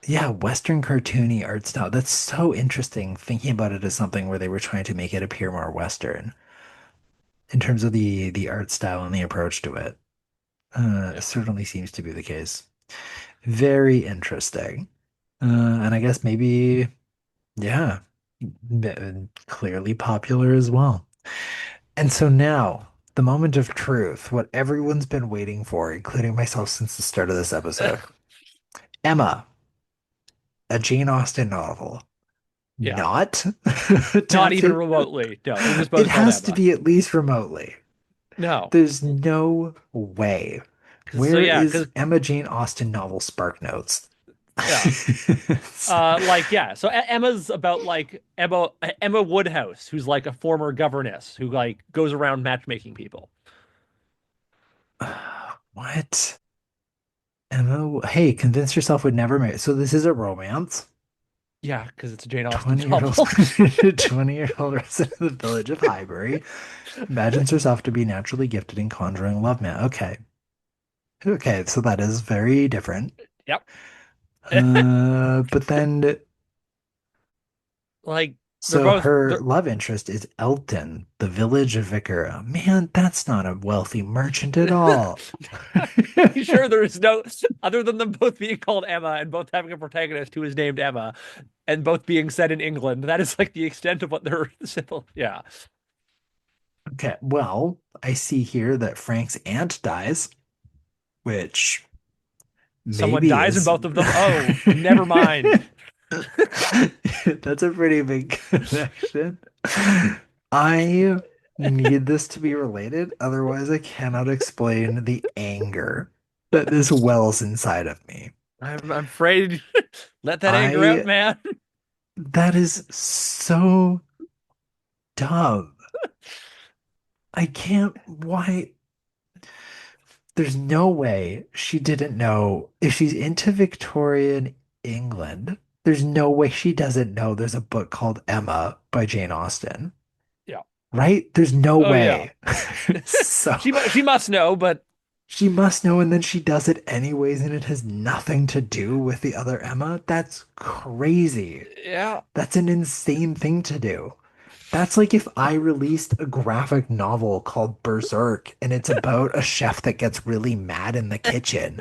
yeah, Western cartoony art style. That's so interesting thinking about it as something where they were trying to make it appear more Western in terms of the art style and the approach to it. Yeah. Certainly seems to be the case. Very interesting. And I guess maybe, yeah, clearly popular as well. And so now, the moment of truth, what everyone's been waiting for, including myself since the start of this episode. Emma, a Jane Austen novel. Yeah, Not not even adapted. remotely. No, they're just It both called has to Emma. be at least remotely. No, There's no way. so Where yeah, is because Emma Jane Austen novel Spark Notes? yeah, like yeah. So Emma's about like Emma Woodhouse, who's like a former governess who like goes around matchmaking people. What? Emma, hey, convince yourself would never marry. So this is a romance. Yeah, because it's a Jane Austen 20-year-old novel. 20-year-old resident of the village of Highbury imagines herself to be naturally gifted in conjuring love man. Okay. Okay, so that is very different. Yep. But then Like they're so both her they're love interest is Elton, the village vicar. Man, that's not a wealthy merchant at all. pretty sure there is no other than them both being called Emma and both having a protagonist who is named Emma and both being set in England. That is like the extent of what they're civil. Yeah. Okay, well, I see here that Frank's aunt dies, which Someone maybe dies in is both of them. Oh, never mind. that's a pretty big connection. I need this to be related, otherwise I cannot explain the anger that this wells inside of me. I'm afraid let that anger out, I man. that is so dumb. I can't why there's no way she didn't know if she's into Victorian England. There's no way she doesn't know there's a book called Emma by Jane Austen, Yeah. right? There's no Oh yeah. way. So She must know, but she must know, and then she does it anyways, and it has nothing to do with the other Emma. That's crazy. yeah. That's an insane thing to do. That's like if I released a graphic novel called Berserk and it's about a chef that gets really mad in the kitchen.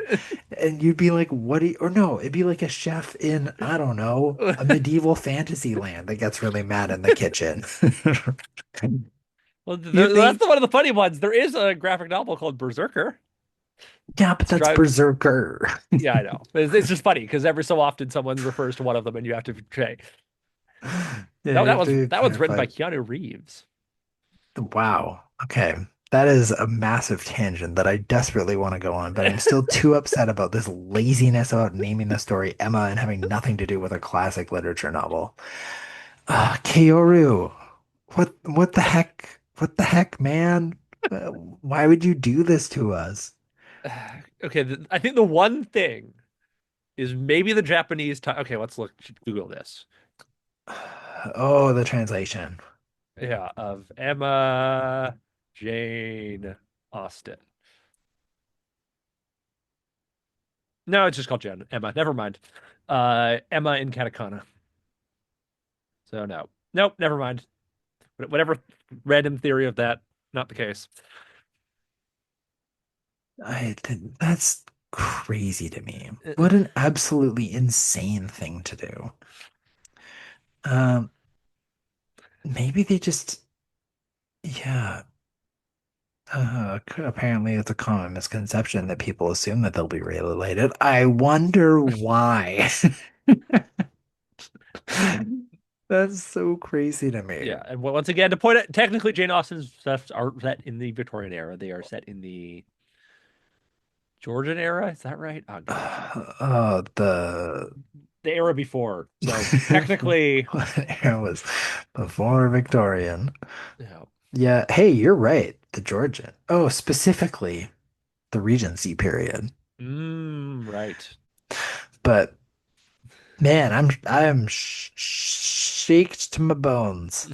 And you'd be like, what do you, or no, it'd be like a chef in, I don't know, a medieval fantasy land that gets really mad in the kitchen. Well, You that's think, one of the funny ones. There is a graphic novel called Berserker. yeah, but that's Described. Berserker. Yeah, I know. It's just funny because every so often someone refers to one of them, and you have to say Yeah, you have to that one's written clarify. by Keanu Reeves. Wow. Okay. That is a massive tangent that I desperately want to go on, but I'm still too upset about this laziness about naming the story Emma and having nothing to do with a classic literature novel. Kaoru. What the heck? What the heck, man? Why would you do this to us? Okay, I think the one thing is maybe the Japanese time. Okay, let's look. Google this. Oh, the translation. Yeah, of Emma Jane Austen. No, it's just called Jen. Emma. Never mind. Emma in katakana. So no. Nope, never mind. Whatever random theory of that, not the case. That's crazy to me. What an absolutely insane thing to do. Um, maybe they just, yeah. Apparently, it's a common misconception that people assume that they'll be related. I wonder why. That's so crazy to me. Yeah, and once again, to point out, technically Jane Austen's stuff are set in the Victorian era. They are set in the Georgian era. Is that right? Oh God, The the era before. So technically, what era was before Victorian? yeah. Yeah, hey, you're right. The Georgian. Oh, specifically the Regency period. Right. But man, I am shaked to my bones.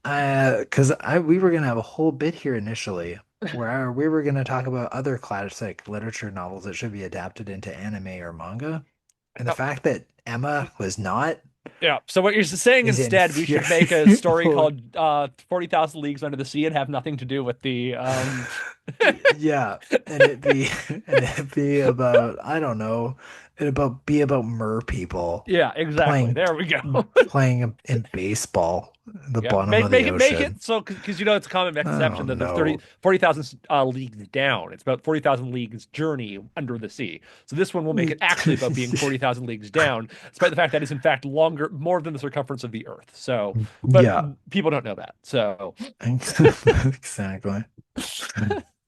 Because I we were gonna have a whole bit here initially where we were gonna talk about other classic literature novels that should be adapted into anime or manga, and the Yep. fact that Emma was not Yeah. So what you're saying is instead, we should make a story infuriating. called 40,000 Leagues Under the Sea and have nothing to do with the Yeah, and it be and it be about I don't know It'd about mer people Yeah, exactly. playing There we go. playing in baseball at the Yeah, bottom make of the make it ocean. so because you know it's a common Oh misconception that there's no. 40,000 leagues down. It's about 40,000 leagues journey under the sea. So this one will make it actually about being 40,000 leagues down, despite the fact that it's in fact longer, more than the circumference of the Earth. So, but Yeah, people don't know that. So exactly.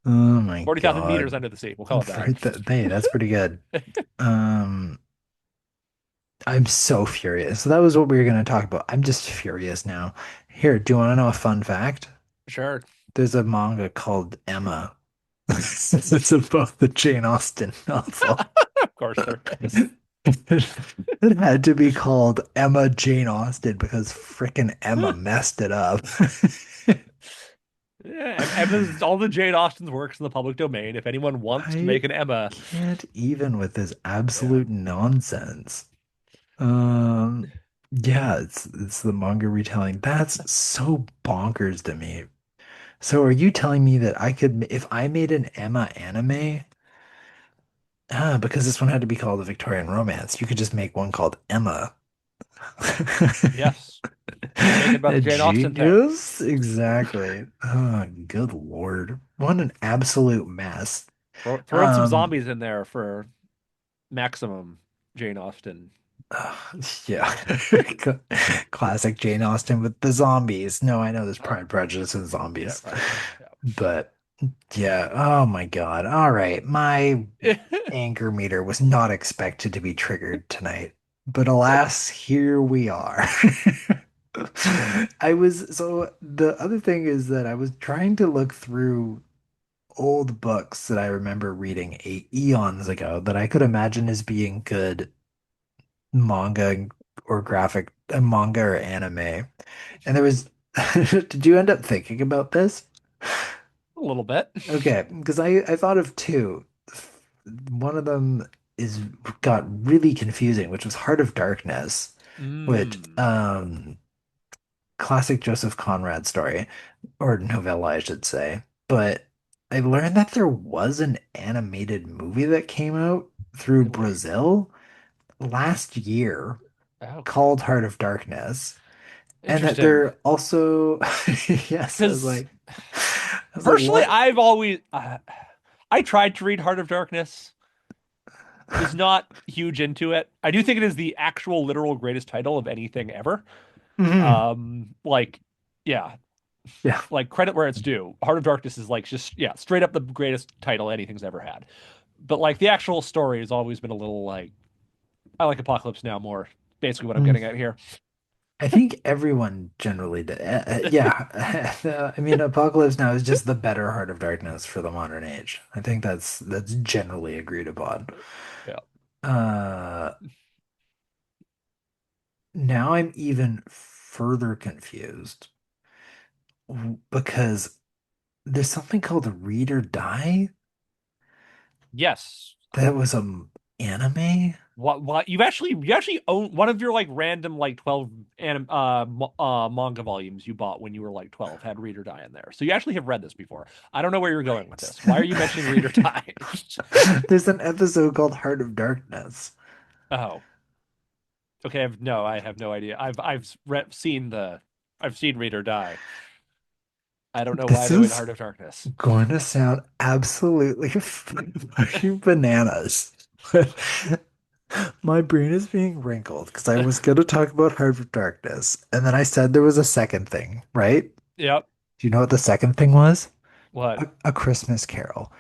Oh my 40,000 meters God. under the sea. We'll call it that. Hey, that's pretty good. Um, I'm so furious. So that was what we were going to talk about. I'm just furious now. Here, do you want to know a fun fact? Sure. There's a manga called Emma. It's about the Jane Austen novel. Of course there is. It had to be called Emma Jane Austen because frickin' Emma messed it up. Yeah, Emma's all the Jane Austen's works in the public domain. If anyone wants to I make an Emma, can't even with this yeah. absolute nonsense. Um, yeah, it's the manga retelling. That's so bonkers to me. So are you telling me that if I made an Emma anime, because this one had to be called a Victorian Romance, you could just make one called Emma. Yes. And make it about A the Jane Austen thing. genius? Exactly. Oh, good Lord. What an absolute mess. Throw in some Um, zombies in there for maximum Jane Austen. uh, yeah. Classic Jane Austen with the zombies. No, I know there's Pride, Prejudice, and Yeah, zombies. right. But yeah, oh my God. All right. My Yeah. anger meter was not expected to be triggered tonight. But alas, here we are. So the other thing is that I was trying to look through old books that I remember reading eons ago that I could imagine as being good manga or manga or anime. And there was, did you end up thinking about this? A little bit. Okay, because I thought of two. One of them is got really confusing, which was Heart of Darkness, which Mm, classic Joseph Conrad story or novella, I should say. But I learned that there was an animated movie that came out through really? Brazil last year Okay. called Heart of Darkness, and that Interesting. they're also yes, Because I was like, personally, what? I tried to read Heart of Darkness, was not huge into it. I do think it is the actual literal greatest title of anything ever. Mhm. Like, yeah, Yeah. like credit where it's due. Heart of Darkness is like just yeah, straight up the greatest title anything's ever had. But like the actual story has always been a little like I like Apocalypse Now more. Basically, what I'm Mm. getting at here. I think everyone generally did. Yeah. I mean, Apocalypse Now is just the better Heart of Darkness for the modern age. I think that's generally agreed upon. Yeah. Uh, Now I'm even further confused because there's something called Read or Die Yes. that was anime. What you actually own one of your like random like 12 manga volumes you bought when you were like 12 had Read or Die in there. So you actually have read this before. I don't know where you're going with this. Why are you mentioning Read or Die? There's an episode called Heart of Darkness. Oh, okay. I have no idea. I've seen Read or Die. I don't know why This they went is Heart of Darkness. going to sound absolutely fucking bananas. My brain is being wrinkled because I was going to talk about Heart of Darkness, and then I said there was a second thing, right? Yep. Do you know what the second thing was? What? A Christmas Carol.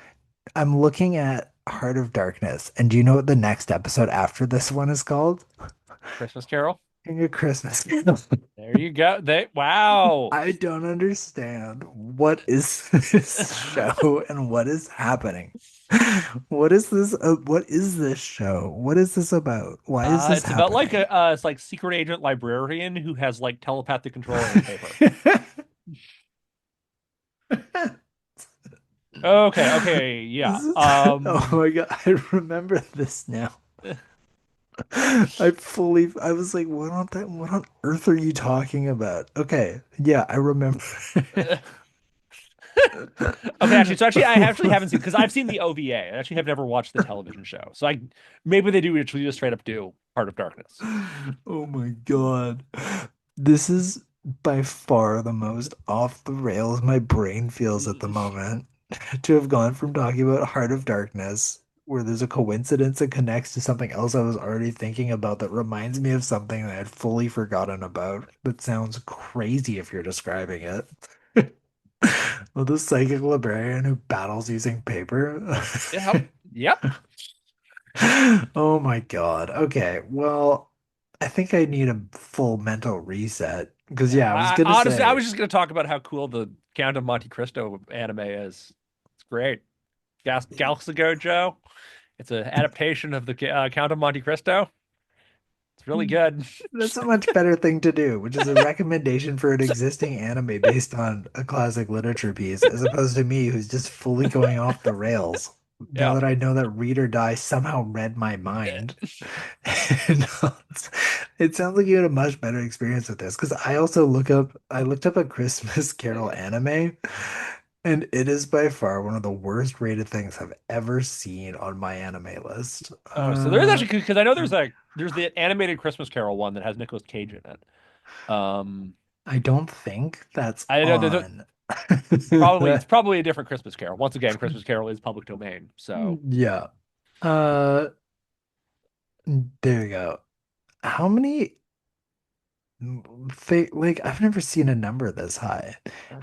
I'm looking at Heart of Darkness, and do you know what the next episode after this one is called? Christmas Carol? A Christmas Carol. There you go. Wow. I don't understand what is this show and what is happening. What is this? What is this show? What is this about? Why is this It's about like happening? it's like secret agent librarian who has like telepathic control over paper. Okay, okay, yeah. Oh my God, I remember this now. I was like, what on earth are you talking about? Okay, yeah, I remember. Okay, actually, I actually haven't seen because I've seen the OVA. I actually have never watched the television show. So I maybe they do actually just straight up do Heart of Darkness. Oh my God. This is by far the most off the rails my brain feels at the moment. To have gone from talking about Heart of Darkness, where there's a coincidence that connects to something else I was already thinking about that reminds me of something that I had fully forgotten about. That sounds crazy if you're describing it. Well, the psychic librarian who battles using paper. Yep. Yep. Oh my God. Okay. Well, I think I need a full mental reset. Because, Yeah. yeah, I was I gonna honestly I say, was just gonna talk about how cool the Count of Monte Cristo anime is. It's great. Galaxy Joe. It's an adaptation of the Count of Monte Cristo. It's really good. that's a much better thing to do, which is a recommendation for an existing anime based on a classic literature piece, as opposed to me, who's just fully going off the rails. Now Yeah. that I know that Read or Die somehow read my mind. And it sounds like you had a much better experience with this because I looked up a Christmas Carol anime, and it is by far one of the worst rated things I've ever seen on my anime list. Oh, so there is actually because I know there's the animated Christmas Carol one that has Nicolas Cage in it. I don't think that's I know that on. it's probably a different Christmas Carol. Once again, Christmas Carol is public domain. So Yeah. Uh, there you go. How many like I've never seen a number this high.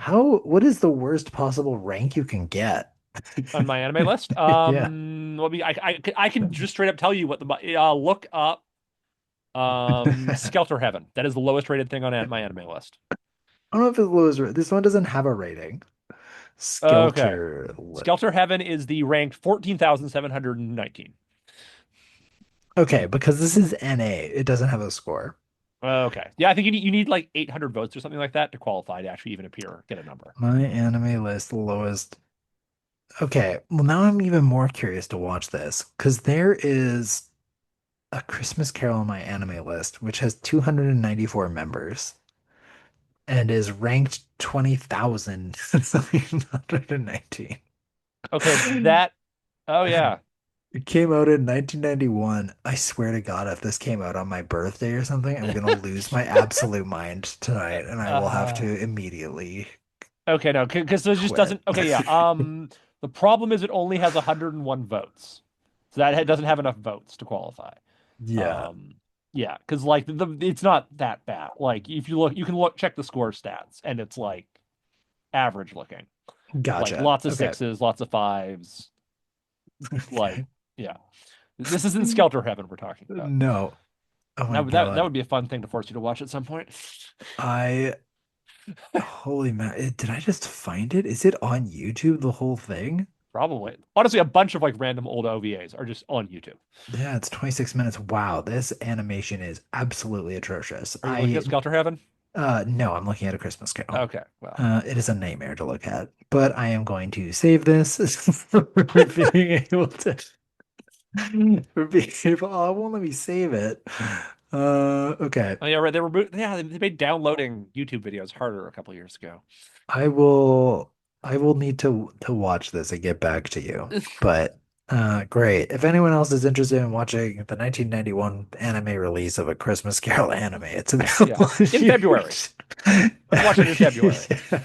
What is the worst possible rank you can get? on my anime list, Yeah. let me I can just straight up tell you what the look up I Skelter Heaven. That is the lowest rated thing on my anime list. don't know if it's lowest. This one doesn't have a rating. Okay. Skelter. Skelter Heaven is the ranked 14,719. Okay, because this is NA, it doesn't have a score. Okay. Yeah, I think you need like 800 votes or something like that to qualify to actually even appear, get a number. My anime list lowest. Okay, well now I'm even more curious to watch this because there is a Christmas Carol on my anime list, which has 294 members and is ranked 20,719. Okay, that oh yeah. It came out in 1991. I swear to God, if this came out on my birthday or something, I'm gonna lose my absolute mind tonight, and I will have Uh, to immediately okay, no, because it just quit. doesn't. Okay, yeah. The problem is it only has 101 votes, so that doesn't have enough votes to qualify. Yeah, Um, yeah, because like it's not that bad. Like if you look, you can check the score stats, and it's like average looking. Like gotcha. lots of Okay. sixes, lots of fives. Like yeah, this isn't Skelter Heaven we're talking about. No. Oh my That God. would be a fun thing to force you to watch at some point. I Holy man, did I just find it? Is it on YouTube, the whole thing? Probably. Honestly, a bunch of like random old OVAs are just on YouTube. Yeah, it's 26 minutes. Wow, this animation is absolutely atrocious. Are you looking at Skelter Heaven? No, I'm looking at A Christmas Carol. Okay, well, It is a nightmare to look at, but I am going to save this for being able to, for being able, oh, it won't let me save it. Okay. oh yeah, right. They made downloading YouTube videos harder a couple years ago. I will I will need to watch this and get back to you. But great. If anyone else is interested in watching the 1991 anime release of A Christmas Carol anime, it's Yeah, available on in February. YouTube. Let's watch it in February. Yeah.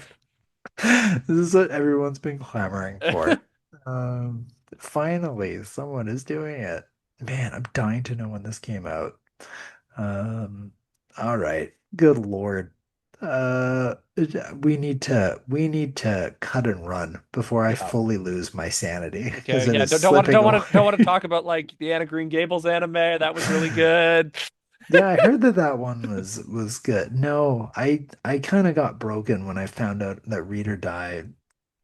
This is what everyone's been clamoring for. Um, Finally, someone is doing it. Man, I'm dying to know when this came out. Um, all right. Good Lord. We need to cut and run before I Yeah. fully lose my sanity because Okay. it Yeah. is Don't want to slipping don't away. want to talk about like the Anna Green Gables anime. That was really good. Yeah, I heard that that one was good. No, I kind of got broken when I found out that Read or Die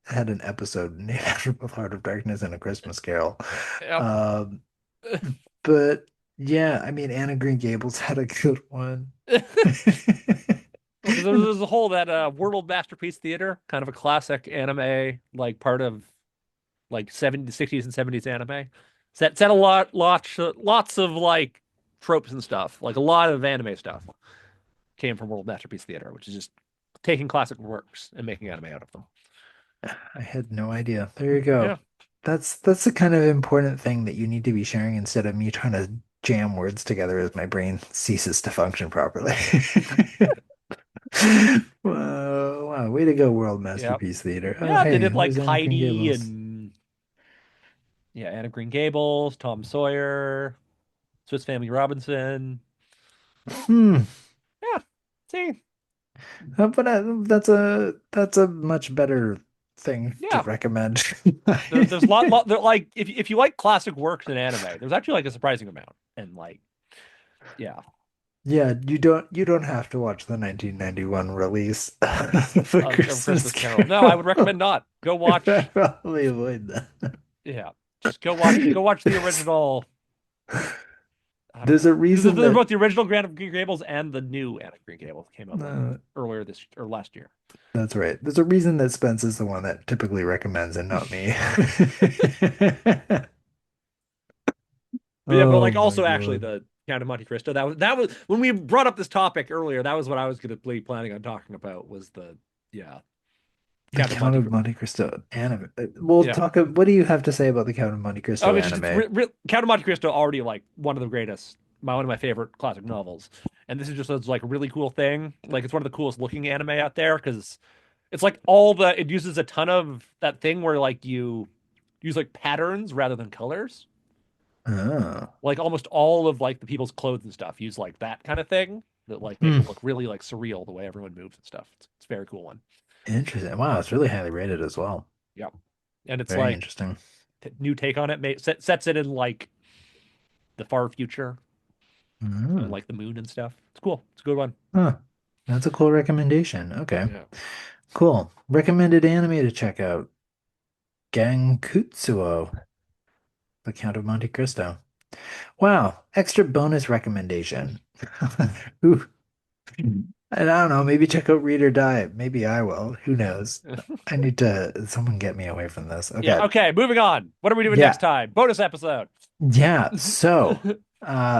had an episode named after both Heart of Darkness and A Christmas Carol. Yep. Um, but yeah, I mean Anna Green Gables had a good one. Well, because there's a whole that World Masterpiece Theater, kind of a classic anime, like part of like 70s, 60s and 70s anime. Set a lots of like tropes and stuff. Like a lot of anime stuff came from World Masterpiece Theater, which is just taking classic works and making anime out of them. I had no idea. There you go. Yeah. That's the kind of important thing that you need to be sharing instead of me trying to jam words together as my brain ceases to function properly. Whoa, wow, way to go, World Yeah. Masterpiece Theater. Oh, Yeah, they hey, did like there's Anne of Green Heidi Gables. and yeah, Anne of Green Gables, Tom Sawyer, Swiss Family Robinson. Hmm. Yeah. See, But that's a much better thing to yeah. recommend. There's a lot there, like if you like classic works in anime, there's actually like a surprising amount. And like, yeah. Yeah, you don't have to watch the 1991 release of A Of Christmas Christmas Carol. No, I would recommend Carol. not. Go I'd watch, probably avoid that. yeah. Just go watch the There's, original. I don't there's know. a reason They're that both the original Grand of Green Gables and the new Anne of Green Gables came out like uh, earlier this or last year. that's right. There's a reason that Spence is the one that typically recommends and not me. But yeah, but Oh like my also actually God. the Count of Monte Cristo. That was when we brought up this topic earlier. That was what I was going to be planning on talking about. Was the yeah The Count of Count Monte of Cristo. Monte Cristo anime. We'll Yeah. talk. What do you have to say about the Count of Monte I Cristo mean, it's anime? Count of Monte Cristo already like one of the greatest, one of my favorite classic novels, and this is just a, like a really cool thing. Like it's one of the coolest looking anime out there because it's like it uses a ton of that thing where like you use like patterns rather than colors. Oh. Like almost all of like the people's clothes and stuff use like that kind of thing that like make Hmm. it look really like surreal the way everyone moves and stuff. It's a very cool one. Interesting. Wow, it's really highly rated as well. Yeah, and it's Very like interesting. new take on it. Sets it in like the far future and Hmm. like the moon and stuff. It's cool. It's a good one. Huh. That's a cool recommendation. Okay. Yeah. Cool. Recommended anime to check out. Gankutsuo, The Count of Monte Cristo. Wow. Extra bonus recommendation. Ooh. And I don't know, maybe check out Read or Die. Maybe I will. Who knows? I need to someone get me away from this. Yeah. Okay. Okay. Moving on. What are we doing next Yeah. time? Bonus episode. Yeah. So,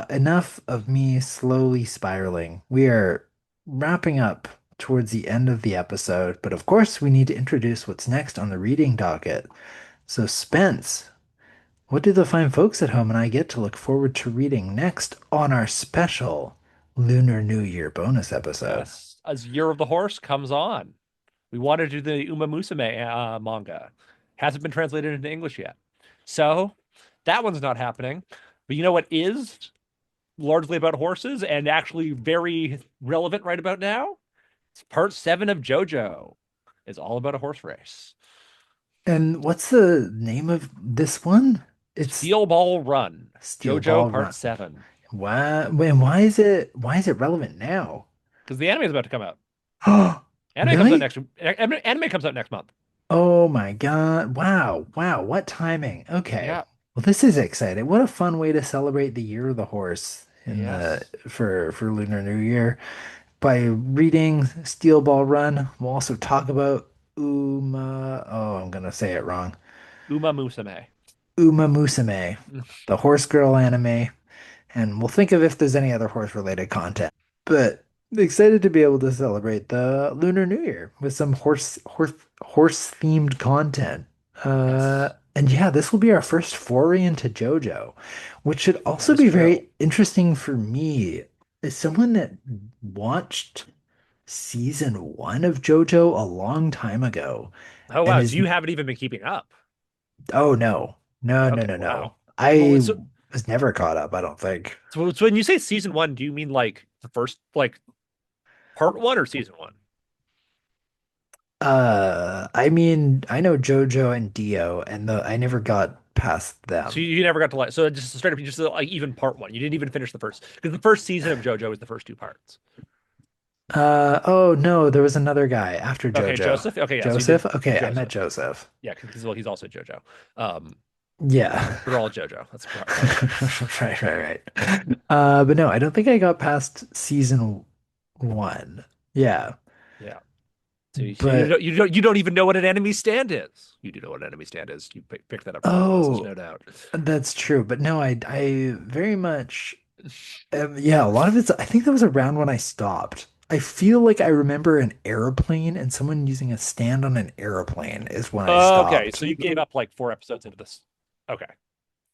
enough of me slowly spiraling. We are wrapping up towards the end of the episode, but of course, we need to introduce what's next on the reading docket. So, Spence, what do the fine folks at home and I get to look forward to reading next on our special Lunar New Year bonus episode? Yes. As Year of the Horse comes on. We wanted to do the Uma Musume manga. Hasn't been translated into English yet. So that one's not happening. But you know what is largely about horses and actually very relevant right about now? It's part 7 of Jojo. It's all about a horse race. And what's the name of this one? It's Steel Ball Run. Steel Jojo Ball part Run. 7. Why is it relevant now? Because the anime is about to come out. Anime comes out Really? next anime comes out next month. Oh my God. Wow. Wow. What timing? Okay. Yeah. Well, this is exciting. What a fun way to celebrate the year of the horse in the Yes. for Lunar New Year. By reading Steel Ball Run, we'll also talk about I'm gonna say it wrong. Uma Musume. Uma Musume, the horse girl anime, and we'll think of if there's any other horse related content. But excited to be able to celebrate the Lunar New Year with some horse themed content. Yes. And yeah, this will be our first foray into JoJo, which should That also is be true. very interesting for me as someone that watched season one of JoJo a long time ago Oh and wow, so is you haven't even been keeping up. oh no. No, no, Okay, no, no. wow. Well, I was never caught up, I don't think. so when you say season one, do you mean like the first like part one or season one? I mean, I know JoJo and Dio, and I never got past So them. you never got to like so just straight up just like even part one. You didn't even finish the first because the first season of JoJo is the first two parts. Oh no, there was another guy after Okay, JoJo. Joseph. Okay, yeah, so you did Joseph? Okay, I met Joseph. Joseph. Yeah, because well, he's also JoJo. Um, Yeah. they're all JoJo. That's part of it. Right, right, right. But no, I don't think I got past season one. Yeah. Yeah. So But you don't even know what an enemy stand is. You do know what an enemy stand is. You picked that up from osmosis, oh, no doubt. that's true. But no, I very much yeah, a lot of it's I think that was around when I stopped. I feel like I remember an airplane and someone using a stand on an airplane is when I Okay, so stopped. you gave up like 4 episodes into this. Okay.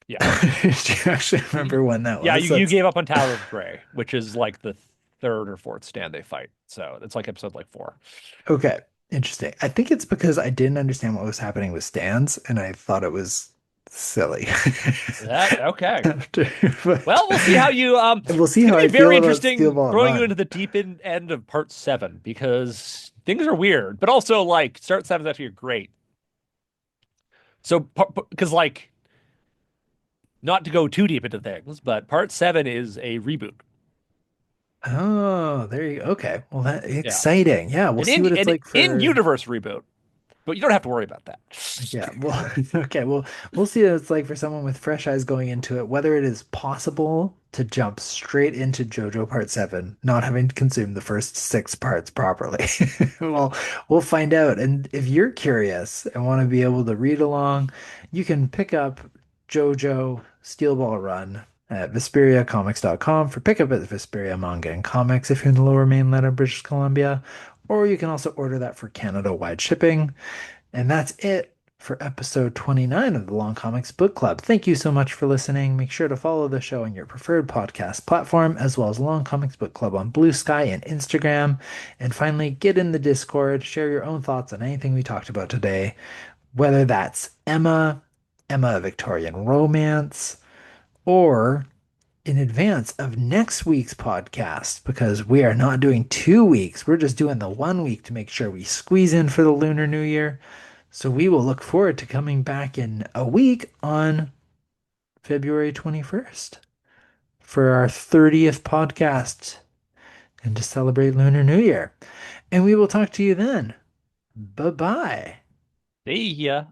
Yeah. Do you actually You, remember when that yeah, was? you That's gave up on Tower of Grey, which is like the third or fourth stand they fight. So it's like episode like 4. okay. Interesting. I think it's because I didn't understand what was happening with stands and I thought it was silly. That okay. After, but Well, we'll see how you we'll see it's how gonna I be feel very about Steel interesting Ball throwing you Run. into the end of part 7 because things are weird, but also like start 7 is actually great. So because like not to go too deep into things, but part 7 is a reboot. Oh, there you go. Okay. Well, that Yeah. exciting. Yeah, we'll see what it's An like in for. universe reboot, but you don't have to worry about that. Yeah, well, okay, well, we'll see what it's like for someone with fresh eyes going into it, whether it is possible to jump straight into JoJo Part 7, not having consumed the first 6 parts properly. Yeah. Well, we'll find out. And if you're curious and want to be able to read along, you can pick up JoJo Steel Ball Run at VesperiaComics.com for pickup at Vesperia Manga and Comics if you're in the Lower Mainland of British Columbia, or you can also order that for Canada-wide shipping. And that's it for episode 29 of the Long Comics Book Club. Thank you so much for listening. Make sure to follow the show on your preferred podcast platform, as well as Long Comics Book Club on Blue Sky and Instagram. And finally, get in the Discord, share your own thoughts on anything we talked about today, whether that's Emma Victorian Romance, or in advance of next week's podcast, because we are not doing 2 weeks. We're just doing the 1 week to make sure we squeeze in for the Lunar New Year. So we will look forward to coming back in a week on February 21st for our 30th podcast and to celebrate Lunar New Year. And we will talk to you then. Bye bye. See ya.